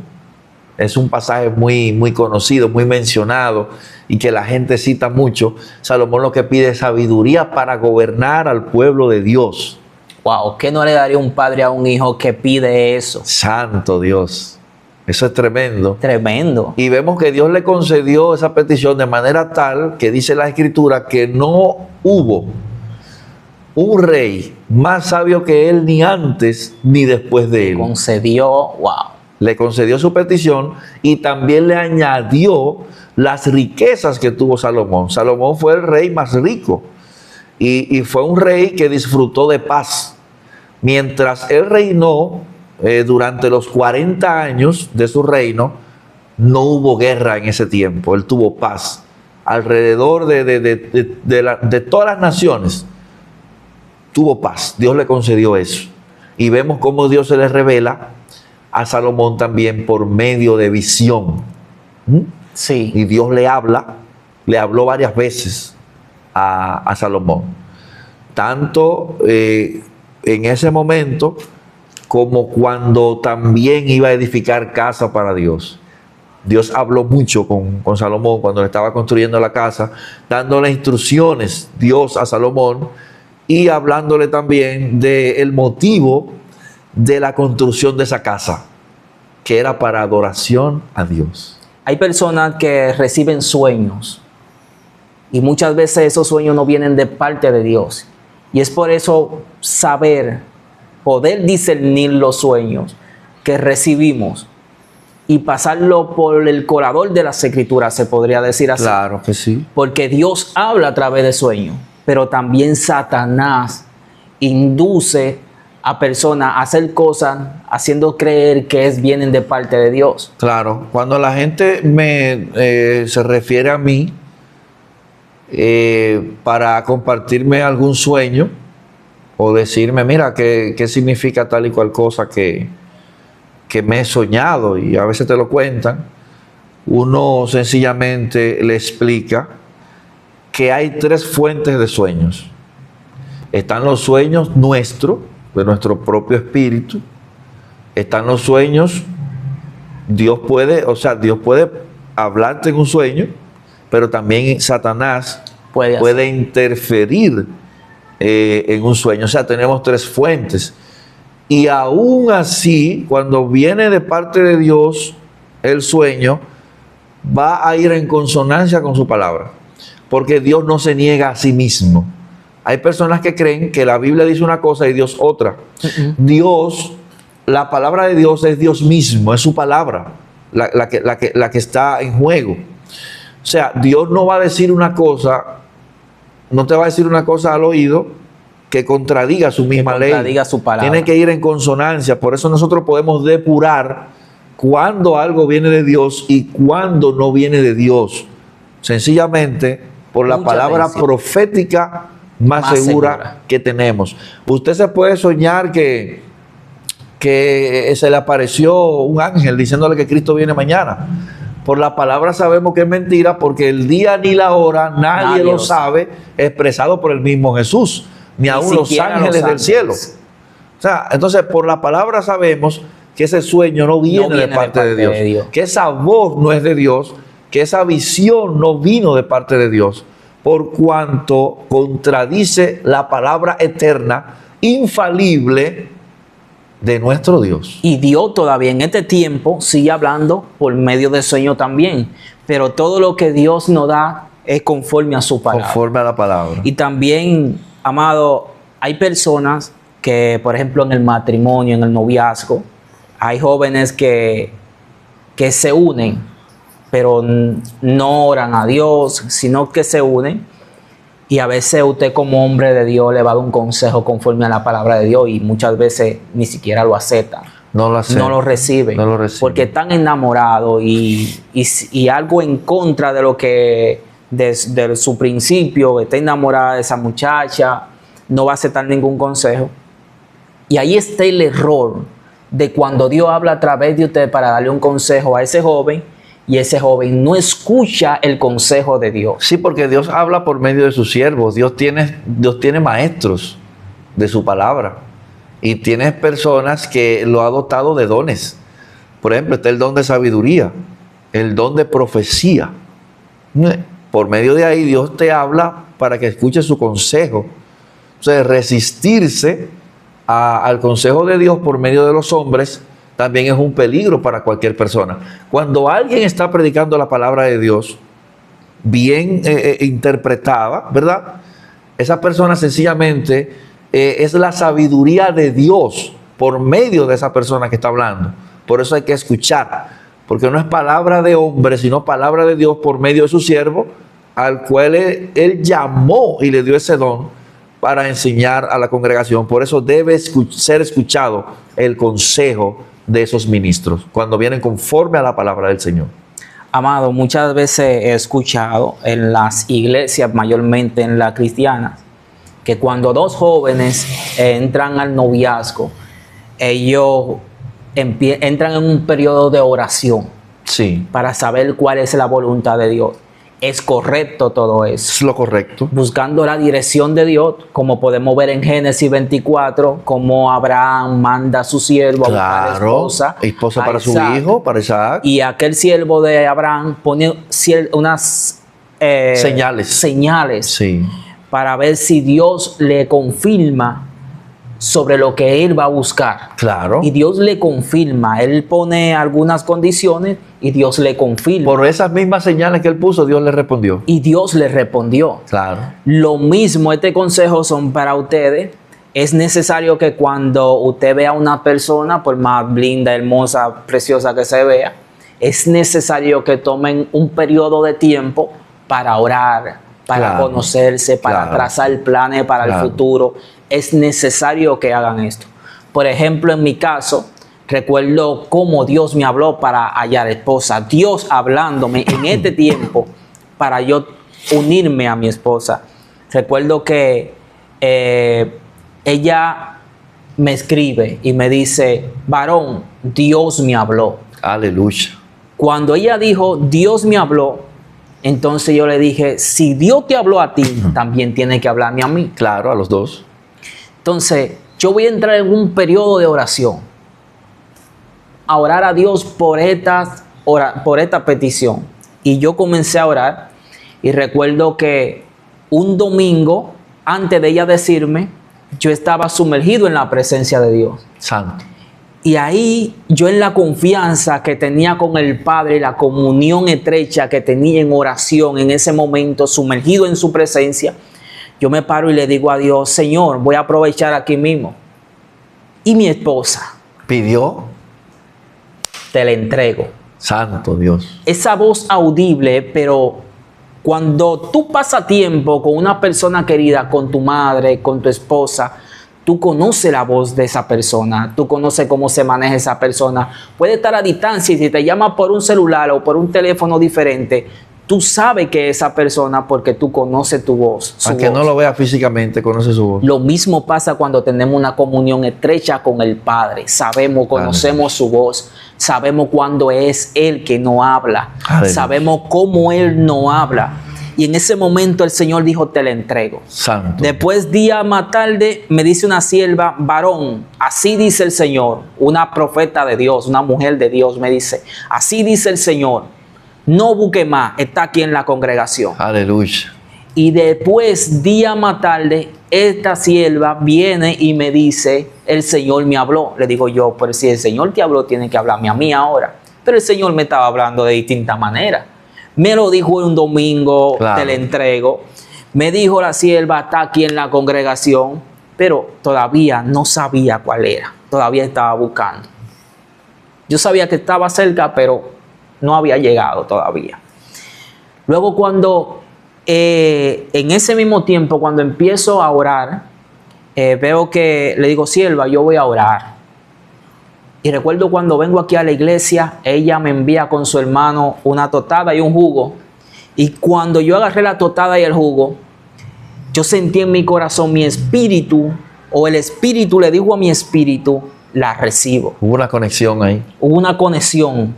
es un pasaje muy, muy conocido, muy mencionado y que la gente cita mucho. Salomón lo que pide es sabiduría para gobernar al pueblo de Dios. Wow, ¿qué no le daría un padre a un hijo que pide eso? Santo Dios, eso es tremendo. Tremendo. Y vemos que Dios le concedió esa petición de manera tal que dice la Escritura que no hubo un rey más sabio que él ni antes ni después de él. Concedió, wow. Le concedió su petición y también le añadió las riquezas que tuvo Salomón. Salomón fue el rey más rico y fue un rey que disfrutó de paz. Mientras él reinó, durante los 40 años de su reino, no hubo guerra en ese tiempo. Él tuvo paz. Alrededor de todas las naciones tuvo paz. Dios le concedió eso. Y vemos cómo Dios se le revela a Salomón también por medio de visión. Sí. Y Dios le habló varias veces a Salomón. Tanto en ese momento como cuando también iba a edificar casa para Dios. Dios habló mucho con Salomón cuando le estaba construyendo la casa, dándole instrucciones Dios a Salomón y hablándole también del motivo de la construcción de esa casa, que era para adoración a Dios. Hay personas que reciben sueños y muchas veces esos sueños no vienen de parte de Dios. Y es por eso poder discernir los sueños que recibimos y pasarlo por el colador de las Escrituras, se podría decir así. Claro que sí. Porque Dios habla a través de sueños, pero también Satanás induce a personas a hacer cosas haciendo creer que vienen de parte de Dios. Claro, cuando la gente se refiere a mí para compartirme algún sueño o decirme, mira, ¿qué significa tal y cual cosa que me he soñado? Y a veces te lo cuentan. Uno sencillamente le explica que hay 3 fuentes de sueños. Están los sueños nuestros, de nuestro propio espíritu. Están los sueños, Dios puede hablarte en un sueño, pero también Satanás puede interferir en un sueño. O sea, tenemos 3 fuentes. Y aún así, cuando viene de parte de Dios el sueño, va a ir en consonancia con su palabra. Porque Dios no se niega a sí mismo. Hay personas que creen que la Biblia dice una cosa y Dios otra. Dios, la palabra de Dios es Dios mismo, es su palabra, la que está en juego. O sea, Dios no va a decir una cosa, no te va a decir una cosa al oído que contradiga su misma ley. Contradiga su palabra. Tiene que ir en consonancia. Por eso nosotros podemos depurar cuando algo viene de Dios y cuando no viene de Dios. Sencillamente por la palabra profética más segura que tenemos. Usted se puede soñar que se le apareció un ángel diciéndole que Cristo viene mañana. Por la palabra sabemos que es mentira, porque el día ni la hora nadie lo sabe, expresado por el mismo Jesús, ni aún los ángeles del cielo. O sea, entonces por la palabra sabemos que ese sueño no viene de parte de Dios, que esa voz no es de Dios, que esa visión no vino de parte de Dios, por cuanto contradice la palabra eterna, infalible de nuestro Dios. Y Dios todavía en este tiempo sigue hablando por medio de sueño también. Pero todo lo que Dios nos da es conforme a su palabra. Conforme a la palabra. Y también, amado, hay personas que, por ejemplo, en el matrimonio, en el noviazgo, hay jóvenes que se unen, pero no oran a Dios, sino que se unen Y a veces usted como hombre de Dios le va a dar un consejo conforme a la palabra de Dios y muchas veces ni siquiera lo acepta. No lo acepta. No lo recibe. No lo recibe. Porque están enamorados y algo en contra de lo que desde su principio está enamorada de esa muchacha, no va a aceptar ningún consejo. Y ahí está el error de cuando Dios habla a través de usted para darle un consejo a ese joven y ese joven no escucha el consejo de Dios. Sí, porque Dios habla por medio de sus siervos. Dios tiene maestros de su palabra. Y tiene personas que lo ha dotado de dones. Por ejemplo, está el don de sabiduría, el don de profecía. Por medio de ahí Dios te habla para que escuches su consejo. Entonces, resistirse al consejo de Dios por medio de los hombres también es un peligro para cualquier persona. Cuando alguien está predicando la palabra de Dios bien interpretada, ¿verdad? Esa persona sencillamente es la sabiduría de Dios por medio de esa persona que está hablando. Por eso hay que escuchar, porque no es palabra de hombre, sino palabra de Dios por medio de su siervo, al cual él llamó y le dio ese don para enseñar a la congregación. Por eso debe ser escuchado el consejo de esos ministros, cuando vienen conforme a la palabra del Señor. Amado, muchas veces he escuchado en las iglesias, mayormente en las cristianas, que cuando dos jóvenes entran al noviazgo, ellos entran en un periodo de oración, sí, para saber cuál es la voluntad de Dios. Es correcto todo eso. Es lo correcto. Buscando la dirección de Dios, como podemos ver en Génesis 24, como Abraham manda a su siervo a buscar esposa para Isaac, su hijo, para Isaac. Y aquel siervo de Abraham pone unas señales sí, para ver si Dios le confirma sobre lo que él va a buscar. Claro. Y Dios le confirma. Él pone algunas condiciones y Dios le confirma. Por esas mismas señales que él puso, Dios le respondió. Y Dios le respondió. Claro. Lo mismo, este consejo son para ustedes. Es necesario que cuando usted vea a una persona, por más linda, hermosa, preciosa que se vea, es necesario que tomen un periodo de tiempo para orar, para conocerse, para trazar planes para el futuro. Es necesario que hagan esto. Por ejemplo, en mi caso, recuerdo cómo Dios me habló para hallar esposa. Dios hablándome en este tiempo para yo unirme a mi esposa. Recuerdo que ella me escribe y me dice, varón, Dios me habló. Aleluya. Cuando ella dijo, Dios me habló, entonces yo le dije, si Dios te habló a ti, también tiene que hablarme a mí. Claro, a los dos. Entonces, yo voy a entrar en un periodo de oración. A orar a Dios por esta petición. Y yo comencé a orar. Y recuerdo que un domingo, antes de ella decirme, yo estaba sumergido en la presencia de Dios. Santo. Y ahí yo, en la confianza que tenía con el Padre, la comunión estrecha que tenía en oración en ese momento, sumergido en su presencia, yo me paro y le digo a Dios, Señor, voy a aprovechar aquí mismo. Y mi esposa pidió, te la entrego. Santo Dios. Esa voz audible, pero cuando tú pasas tiempo con una persona querida, con tu madre, con tu esposa, tú conoces la voz de esa persona, tú conoces cómo se maneja esa persona. Puede estar a distancia y si te llama por un celular o por un teléfono diferente, tú sabes que esa persona porque tú conoces tu voz. Aunque no lo vea físicamente, conoce su voz. Lo mismo pasa cuando tenemos una comunión estrecha con el Padre. Sabemos, conocemos su voz. Sabemos cuándo es Él que no habla. Sabemos cómo Él no habla. Y en ese momento el Señor dijo, te la entrego. Santo. Después, día más tarde, me dice una sierva, varón, así dice el Señor. Una profeta de Dios, una mujer de Dios me dice, así dice el Señor. No busque más, está aquí en la congregación. Aleluya. Y después, día más tarde, esta sierva viene y me dice, el Señor me habló. Le digo yo, pero si el Señor te habló, tiene que hablarme a mí ahora. Pero el Señor me estaba hablando de distintas maneras. Me lo dijo un domingo, te la entrego. Me dijo la sierva, está aquí en la congregación, pero todavía no sabía cuál era. Todavía estaba buscando. Yo sabía que estaba cerca, pero no había llegado todavía. Luego, cuando En ese mismo tiempo, cuando empiezo a orar, veo que le digo, sierva, yo voy a orar. Y recuerdo cuando vengo aquí a la iglesia, ella me envía con su hermano una tostada y un jugo. Y cuando yo agarré la tostada y el jugo, yo sentí en mi corazón, mi espíritu, o el espíritu le dijo a mi espíritu, la recibo. Hubo una conexión ahí. Hubo una conexión.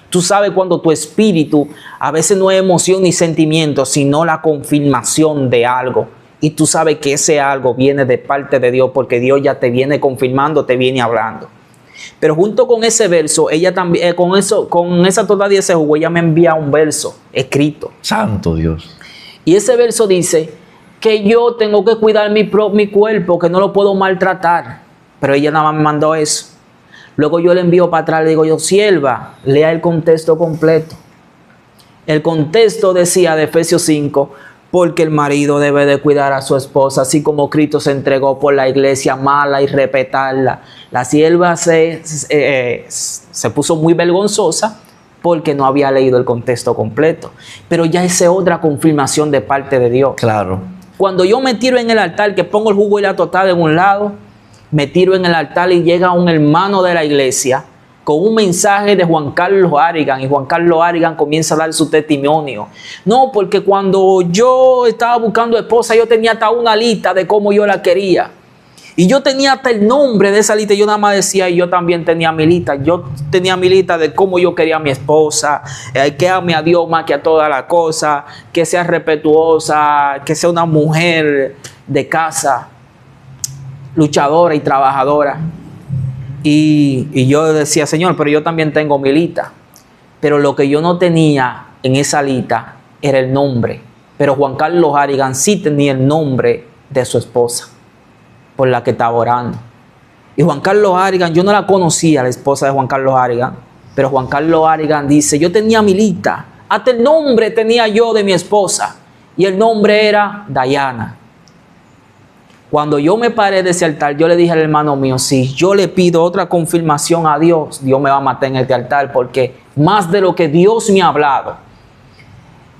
Tú sabes cuando tu espíritu, a veces no es emoción ni sentimiento, sino la confirmación de algo. Y tú sabes que ese algo viene de parte de Dios, porque Dios ya te viene confirmando, te viene hablando. Pero junto con ese verso, ella también, con esa tostada y ese jugo, ella me envía un verso escrito. Santo Dios. Y ese verso dice que yo tengo que cuidar mi cuerpo, que no lo puedo maltratar. Pero ella nada más me mandó eso. Luego yo le envío para atrás, le digo yo, sierva, lea el contexto completo. El contexto decía de Efesios 5, porque el marido debe de cuidar a su esposa, así como Cristo se entregó por la iglesia, amarla y respetarla. La sierva se puso muy vergonzosa porque no había leído el contexto completo. Pero ya esa es otra confirmación de parte de Dios. Claro. Cuando yo me tiro en el altar, que pongo el jugo y la tostada en un lado, me tiro en el altar y llega un hermano de la iglesia con un mensaje de Juan Carlos Harrigan, y Juan Carlos Harrigan comienza a dar su testimonio. No, porque cuando yo estaba buscando esposa, yo tenía hasta una lista de cómo yo la quería. Y yo tenía hasta el nombre de esa lista. Yo nada más decía, y yo también tenía mi lista. Yo tenía mi lista de cómo yo quería a mi esposa, que ame a Dios más que a todas las cosas, que sea respetuosa, que sea una mujer de casa, luchadora y trabajadora. Y yo decía, Señor, pero yo también tengo mi lista. Pero lo que yo no tenía en esa lista era el nombre. Pero Juan Carlos Harrigan sí tenía el nombre de su esposa, por la que estaba orando. Y Juan Carlos Harrigan, yo no la conocía, la esposa de Juan Carlos Harrigan, pero Juan Carlos Harrigan dice, yo tenía mi lista, hasta el nombre tenía yo de mi esposa, y el nombre era Dayana. Cuando yo me paré de ese altar, yo le dije al hermano mío, si yo le pido otra confirmación a Dios, Dios me va a matar en este altar, porque más de lo que Dios me ha hablado,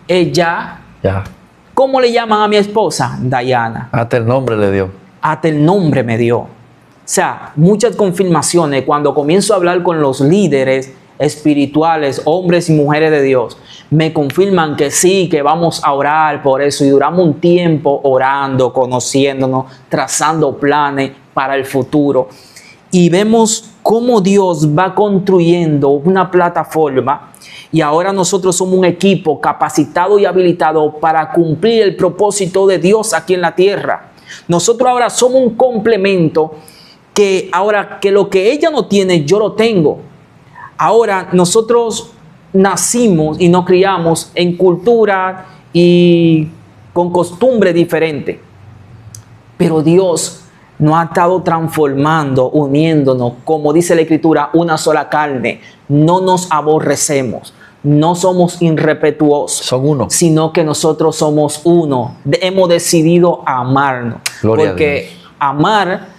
ella, ¿cómo le llaman a mi esposa? Dayana. Hasta el nombre le dio. Hasta el nombre me dio. O sea, muchas confirmaciones cuando comienzo a hablar con los líderes espirituales, hombres y mujeres de Dios, me confirman que sí, que vamos a orar por eso, y duramos un tiempo orando, conociéndonos, trazando planes para el futuro, y vemos cómo Dios va construyendo una plataforma, y ahora nosotros somos un equipo capacitado y habilitado para cumplir el propósito de Dios aquí en la tierra. Nosotros ahora somos un complemento, que ahora que lo que ella no tiene, yo lo tengo. Ahora nosotros nacimos y nos criamos en cultura y con costumbre diferente. Pero Dios nos ha estado transformando, uniéndonos, como dice la Escritura, una sola carne. No nos aborrecemos, no somos irrespetuosos. Son uno. Sino que nosotros somos uno. Hemos decidido amarnos. Gloria porque a Dios. Amar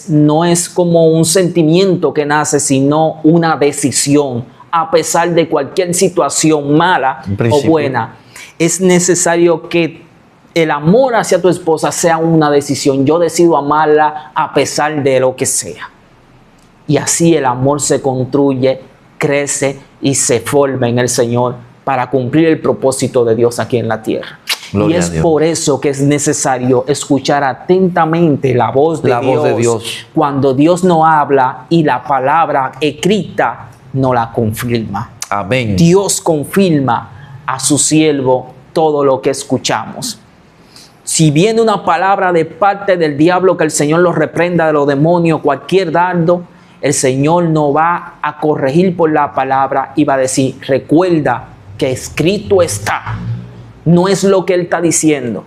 no es como un sentimiento que nace, sino una decisión. A pesar de cualquier situación mala o buena, es necesario que el amor hacia tu esposa sea una decisión. Yo decido amarla a pesar de lo que sea. Y así el amor se construye, crece y se forma en el Señor para cumplir el propósito de Dios aquí en la tierra. Gloria y es por eso que es necesario escuchar atentamente la voz de Dios cuando Dios nos habla y la palabra escrita no la confirma. Amén. Dios confirma a su siervo todo lo que escuchamos. Si viene una palabra de parte del diablo, que el Señor lo reprenda de los demonios, cualquier dardo, el Señor nos va a corregir por la palabra y va a decir, recuerda que escrito está. No es lo que Él está diciendo.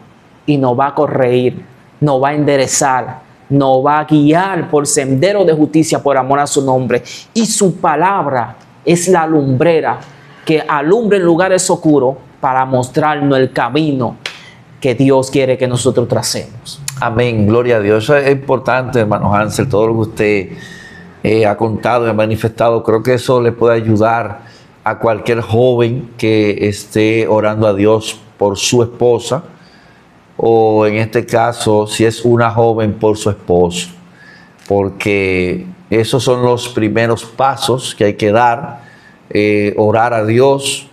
Y nos va a corregir, nos va a enderezar, nos va a guiar por sendero de justicia por amor a su nombre. Y su palabra es la lumbrera que alumbra en lugares oscuros para mostrarnos el camino que Dios quiere que nosotros tracemos. Amén, gloria a Dios. Eso es importante, hermano Hansel, todo lo que usted ha contado y ha manifestado. Creo que eso le puede ayudar a cualquier joven que esté orando a Dios por su esposa, o en este caso, si es una joven, por su esposo, porque esos son los primeros pasos que hay que dar, orar a Dios,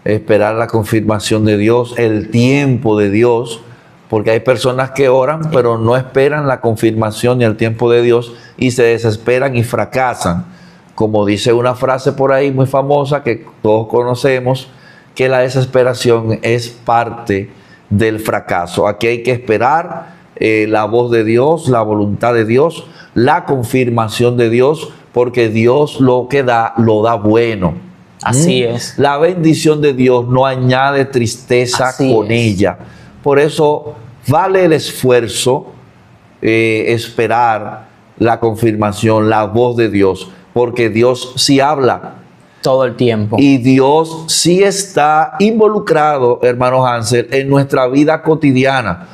esperar la confirmación de Dios, el tiempo de Dios, porque hay personas que oran pero no esperan la confirmación ni el tiempo de Dios y se desesperan y fracasan. Como dice una frase por ahí muy famosa que todos conocemos, que la desesperación es parte del fracaso. Aquí hay que esperar la voz de Dios, la voluntad de Dios, la confirmación de Dios, porque Dios lo que da, lo da bueno. Así es. La bendición de Dios no añade tristeza con ella. Por eso vale el esfuerzo esperar la confirmación, la voz de Dios, porque Dios sí habla. Todo el tiempo. Y Dios sí está involucrado, hermano Hansel, en nuestra vida cotidiana.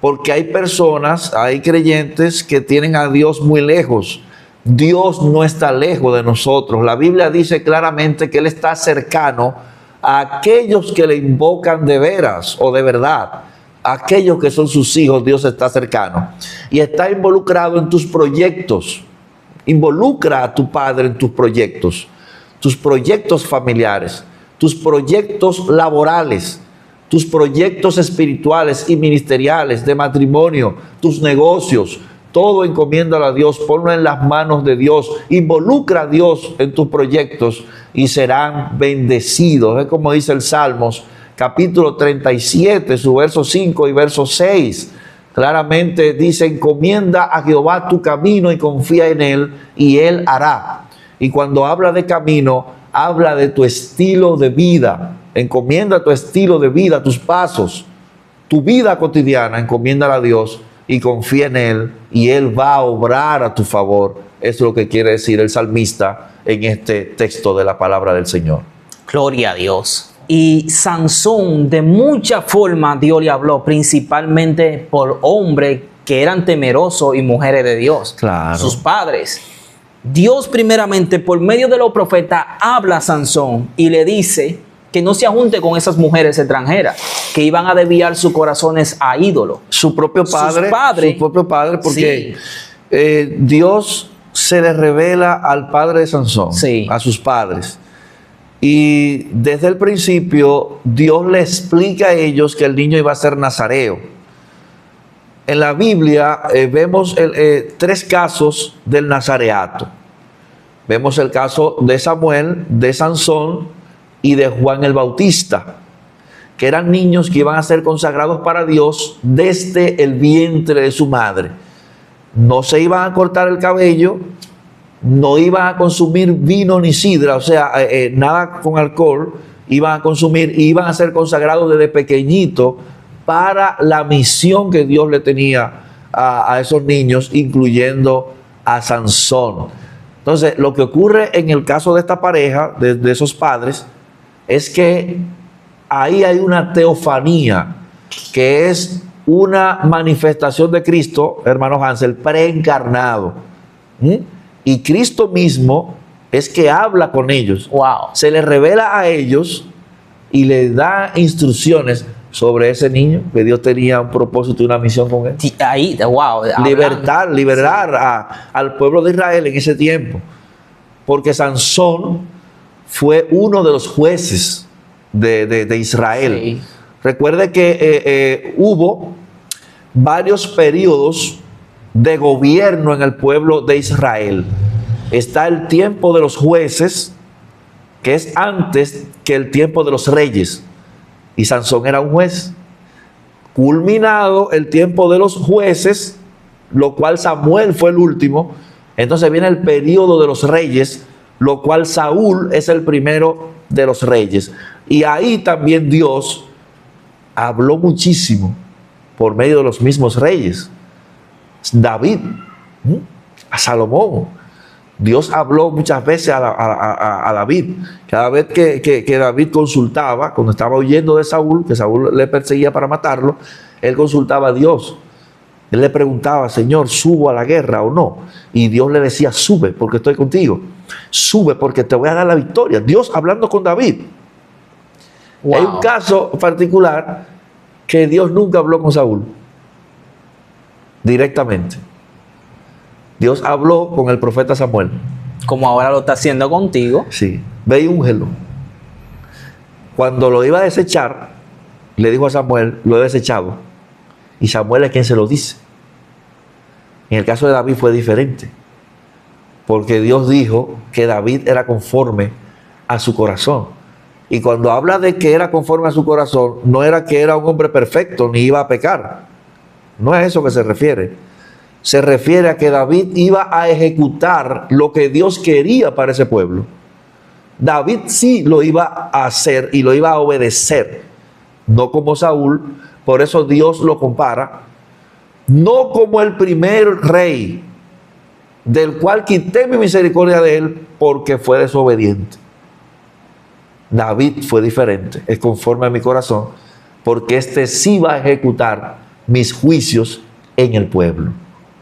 Porque hay personas, hay creyentes que tienen a Dios muy lejos. Dios no está lejos de nosotros. La Biblia dice claramente que Él está cercano a aquellos que le invocan de veras o de verdad. Aquellos que son sus hijos, Dios está cercano. Y está involucrado en tus proyectos. Involucra a tu Padre en tus proyectos familiares, tus proyectos laborales, tus proyectos espirituales y ministeriales de matrimonio, tus negocios. Todo encomiéndalo a Dios, ponlo en las manos de Dios, involucra a Dios en tus proyectos y serán bendecidos. Es como dice el Salmos, capítulo 37, su verso 5 y verso 6. Claramente dice, encomienda a Jehová tu camino y confía en Él, y Él hará. Y cuando habla de camino, habla de tu estilo de vida. Encomienda tu estilo de vida, tus pasos, tu vida cotidiana, encomiéndala a Dios y confía en Él, y Él va a obrar a tu favor. Eso es lo que quiere decir el salmista en este texto de la palabra del Señor. Gloria a Dios. Y Sansón, de muchas formas Dios le habló, principalmente por hombres que eran temerosos y mujeres de Dios. Claro. Sus padres. Dios primeramente, por medio de los profetas, habla a Sansón y le dice que no se junte con esas mujeres extranjeras que iban a desviar sus corazones a ídolos. Su propio padre, porque sí, Dios se le revela al padre de Sansón, sí, a sus padres. Y desde el principio Dios le explica a ellos que el niño iba a ser nazareo. En la Biblia vemos tres casos del nazareato. Vemos el caso de Samuel, de Sansón y de Juan el Bautista, que eran niños que iban a ser consagrados para Dios desde el vientre de su madre. No se iban a cortar el cabello, no iban a consumir vino ni sidra, o sea, nada con alcohol, iban a consumir, iban a ser consagrados desde pequeñito para la misión que Dios le tenía a esos niños, incluyendo a Sansón. Entonces, lo que ocurre en el caso de esta pareja, de esos padres, es que ahí hay una teofanía, que es una manifestación de Cristo, hermano Hansel, preencarnado. Y Cristo mismo es que habla con ellos. Wow. Se les revela a ellos y les da instrucciones sobre ese niño, que Dios tenía un propósito y una misión con él. Ahí, wow. Liberar al pueblo de Israel en ese tiempo. Porque Sansón fue uno de los jueces de Israel. Sí. Recuerde que hubo varios periodos de gobierno en el pueblo de Israel. Está el tiempo de los jueces, que es antes que el tiempo de los reyes. Y Sansón era un juez. Culminado el tiempo de los jueces, lo cual Samuel fue el último, entonces viene el periodo de los reyes, lo cual Saúl es el primero de los reyes. Y ahí también Dios habló muchísimo por medio de los mismos reyes. David, a Salomón. Dios habló muchas veces a David. Cada vez que David consultaba, cuando estaba huyendo de Saúl, que Saúl le perseguía para matarlo, él consultaba a Dios. Él le preguntaba, Señor, ¿subo a la guerra o no? Y Dios le decía, sube porque estoy contigo. Sube porque te voy a dar la victoria. Dios hablando con David. Wow. Hay un caso particular que Dios nunca habló con Saúl directamente. Dios habló con el profeta Samuel. Como ahora lo está haciendo contigo. Sí, ve y úngelo. Cuando lo iba a desechar, le dijo a Samuel, lo he desechado. Y Samuel es quien se lo dice. En el caso de David fue diferente. Porque Dios dijo que David era conforme a su corazón. Y cuando habla de que era conforme a su corazón, no era que era un hombre perfecto ni iba a pecar. No es a eso que se refiere. Se refiere a que David iba a ejecutar lo que Dios quería para ese pueblo. David sí lo iba a hacer y lo iba a obedecer. No como Saúl. Por eso Dios lo compara. No como el primer rey, del cual quité mi misericordia de él porque fue desobediente. David fue diferente, es conforme a mi corazón, porque este sí va a ejecutar mis juicios en el pueblo.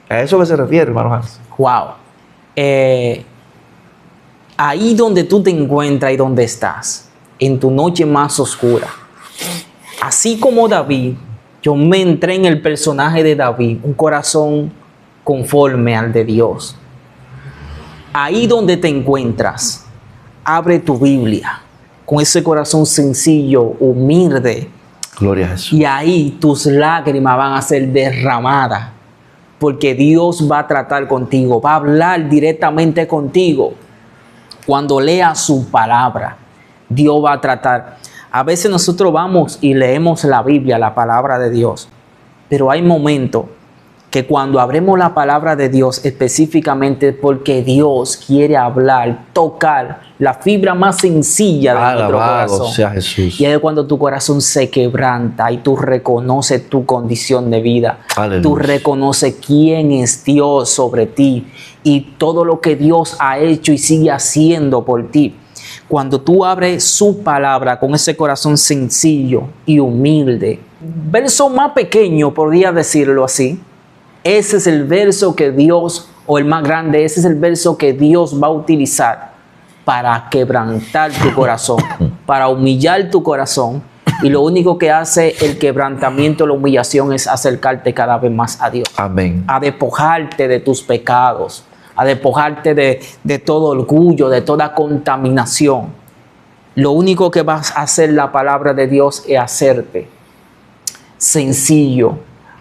A eso que se refiere, hermano Hans. Wow. Ahí donde tú te encuentras y donde estás, en tu noche más oscura, así como David, yo me entré en el personaje de David, un corazón conforme al de Dios. Ahí donde te encuentras, abre tu Biblia con ese corazón sencillo, humilde. Gloria a Jesús. Y ahí tus lágrimas van a ser derramadas, porque Dios va a tratar contigo, va a hablar directamente contigo. Cuando leas su palabra, Dios va a tratar. A veces nosotros vamos y leemos la Biblia, la palabra de Dios, pero hay momentos que cuando abrimos la palabra de Dios específicamente porque Dios quiere hablar, tocar la fibra más sencilla de nuestro corazón. Sea Jesús. Y es cuando tu corazón se quebranta y tú reconoces tu condición de vida. Aleluya. Tú reconoces quién es Dios sobre ti y todo lo que Dios ha hecho y sigue haciendo por ti. Cuando tú abres su palabra con ese corazón sencillo y humilde, verso más pequeño, podría decirlo así, ese es el verso que Dios, o el más grande, ese es el verso que Dios va a utilizar para quebrantar tu corazón, para humillar tu corazón. Y lo único que hace el quebrantamiento, la humillación, es acercarte cada vez más a Dios. Amén. A despojarte de tus pecados, a despojarte de todo orgullo, de toda contaminación. Lo único que vas a hacer la palabra de Dios es hacerte sencillo,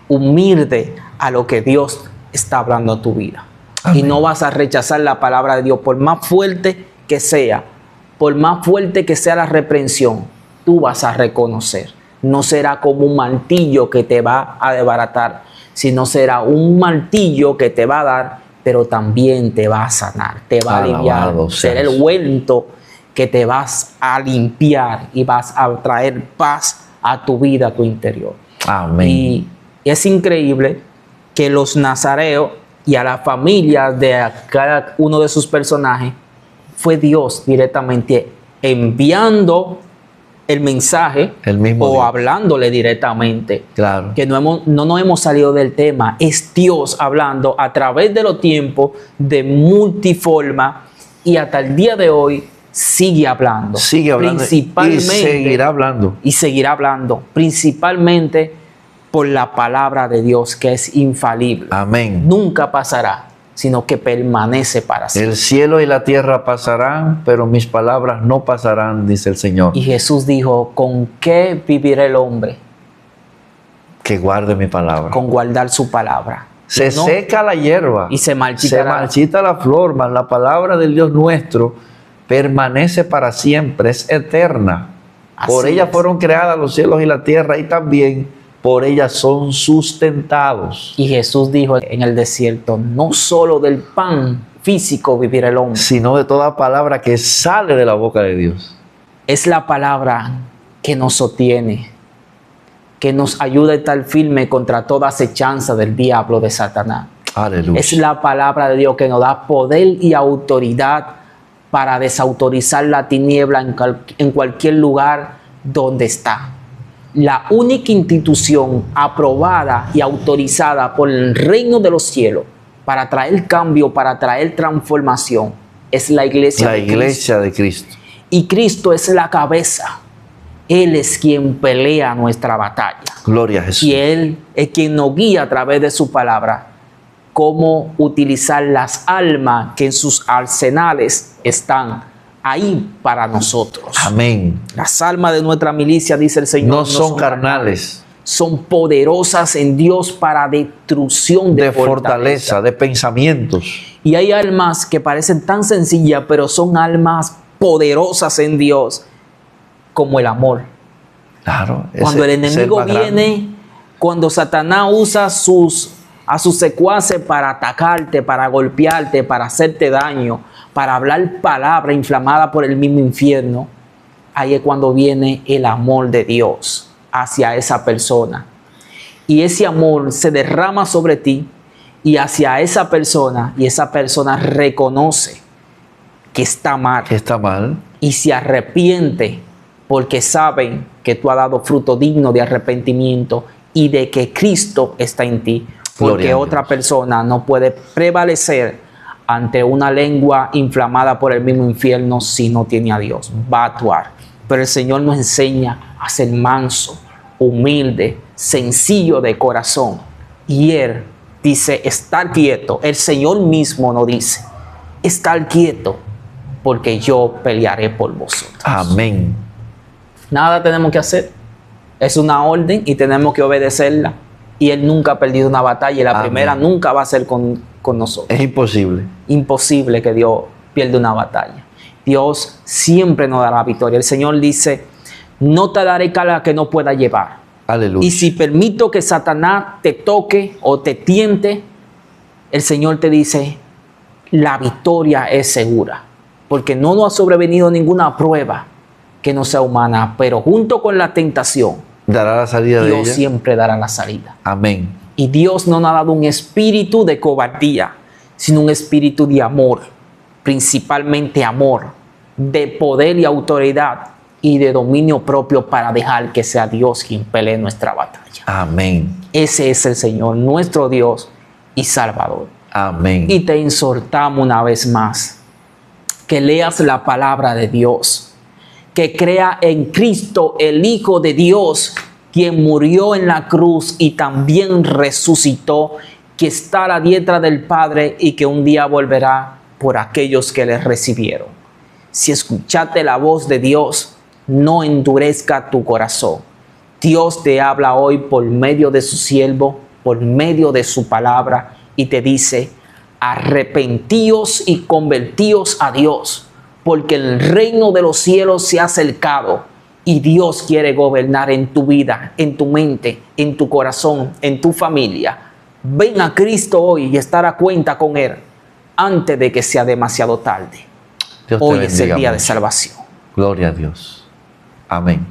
humilde a lo que Dios está hablando en tu vida. Amén. Y no vas a rechazar la palabra de Dios, por más fuerte que sea, por más fuerte que sea la reprensión, tú vas a reconocer. No será como un martillo que te va a desbaratar, sino será un martillo que te va a dar, pero también te va a sanar, te va a aliviar. Será el ungüento que te vas a limpiar y vas a traer paz a tu vida, a tu interior. Amén. Y es increíble que los nazareos y a la familia de cada uno de sus personajes fue Dios directamente enviando el mensaje el mismo o Dios, hablándole directamente. Claro. Que no nos hemos salido del tema. Es Dios hablando a través de los tiempos de multiforma y hasta el día de hoy sigue hablando. Sigue hablando principalmente, y seguirá hablando. Y seguirá hablando. Principalmente por la palabra de Dios, que es infalible. Amén. Nunca pasará, sino que permanece para siempre. El cielo y la tierra pasarán, pero mis palabras no pasarán, dice el Señor. Y Jesús dijo, ¿con qué vivirá el hombre? Que guarde mi palabra. Con guardar su palabra. Se seca la hierba y se marchita la flor, mas la palabra del Dios nuestro permanece para siempre, es eterna. Por ella fueron creadas los cielos y la tierra, y también por ella son sustentados. Y Jesús dijo en el desierto, no solo del pan físico vivirá el hombre, sino de toda palabra que sale de la boca de Dios. Es la palabra que nos sostiene, que nos ayuda a estar firme contra toda acechanza del diablo, de Satanás. Aleluya. Es la palabra de Dios que nos da poder y autoridad para desautorizar la tiniebla en cualquier lugar donde está. La única institución aprobada y autorizada por el reino de los cielos para traer cambio, para traer transformación, es la iglesia de Cristo. Y Cristo es la cabeza. Él es quien pelea nuestra batalla. Gloria a Jesús. Y Él es quien nos guía a través de su palabra cómo utilizar las almas que en sus arsenales están ahí para nosotros. Amén. Las almas de nuestra milicia, dice el Señor, No son carnales. Son poderosas en Dios para destrucción De fortaleza, de pensamientos. Y hay almas que parecen tan sencillas, pero son almas poderosas en Dios, como el amor. Claro. Cuando el enemigo más grande. viene, cuando Satanás usa a sus secuaces para atacarte, para golpearte, para hacerte daño, para hablar palabra inflamada por el mismo infierno, ahí es cuando viene el amor de Dios hacia esa persona. Y ese amor se derrama sobre ti y hacia esa persona, y esa persona reconoce que está mal. Que está mal. Y se arrepiente porque saben que tú has dado fruto digno de arrepentimiento y de que Cristo está en ti. Porque otra persona no puede prevalecer ante una lengua inflamada por el mismo infierno si no tiene a Dios. Va a actuar. Pero el Señor nos enseña a ser manso, humilde, sencillo de corazón. Y Él dice, estar quieto. El Señor mismo nos dice, estar quieto, porque yo pelearé por vosotros. Amén. Nada tenemos que hacer. Es una orden y tenemos que obedecerla. Y Él nunca ha perdido una batalla y la primera nunca va a ser con nosotros. Es imposible. Imposible que Dios pierda una batalla. Dios siempre nos dará victoria. El Señor dice, no te daré carga que no pueda llevar. Aleluya. Y si permito que Satanás te toque o te tiente, el Señor te dice, la victoria es segura. Porque no nos ha sobrevenido ninguna prueba que no sea humana, pero junto con la tentación, dará la salida de ella. Dios siempre dará la salida. Amén. Y Dios no nos ha dado un espíritu de cobardía, sino un espíritu de amor, principalmente amor, de poder y autoridad y de dominio propio para dejar que sea Dios quien pelee nuestra batalla. Amén. Ese es el Señor, nuestro Dios y Salvador. Amén. Y te exhortamos una vez más que leas la palabra de Dios, que crea en Cristo, el Hijo de Dios, quien murió en la cruz y también resucitó, que está a la diestra del Padre y que un día volverá por aquellos que le recibieron. Si escuchaste la voz de Dios, no endurezca tu corazón. Dios te habla hoy por medio de su siervo, por medio de su palabra, y te dice, arrepentíos y convertíos a Dios, porque el reino de los cielos se ha acercado y Dios quiere gobernar en tu vida, en tu mente, en tu corazón, en tu familia. Ven a Cristo hoy y estar a cuenta con Él antes de que sea demasiado tarde. Dios te Hoy es el bendiga día de mucho. salvación. Gloria a Dios. Amén.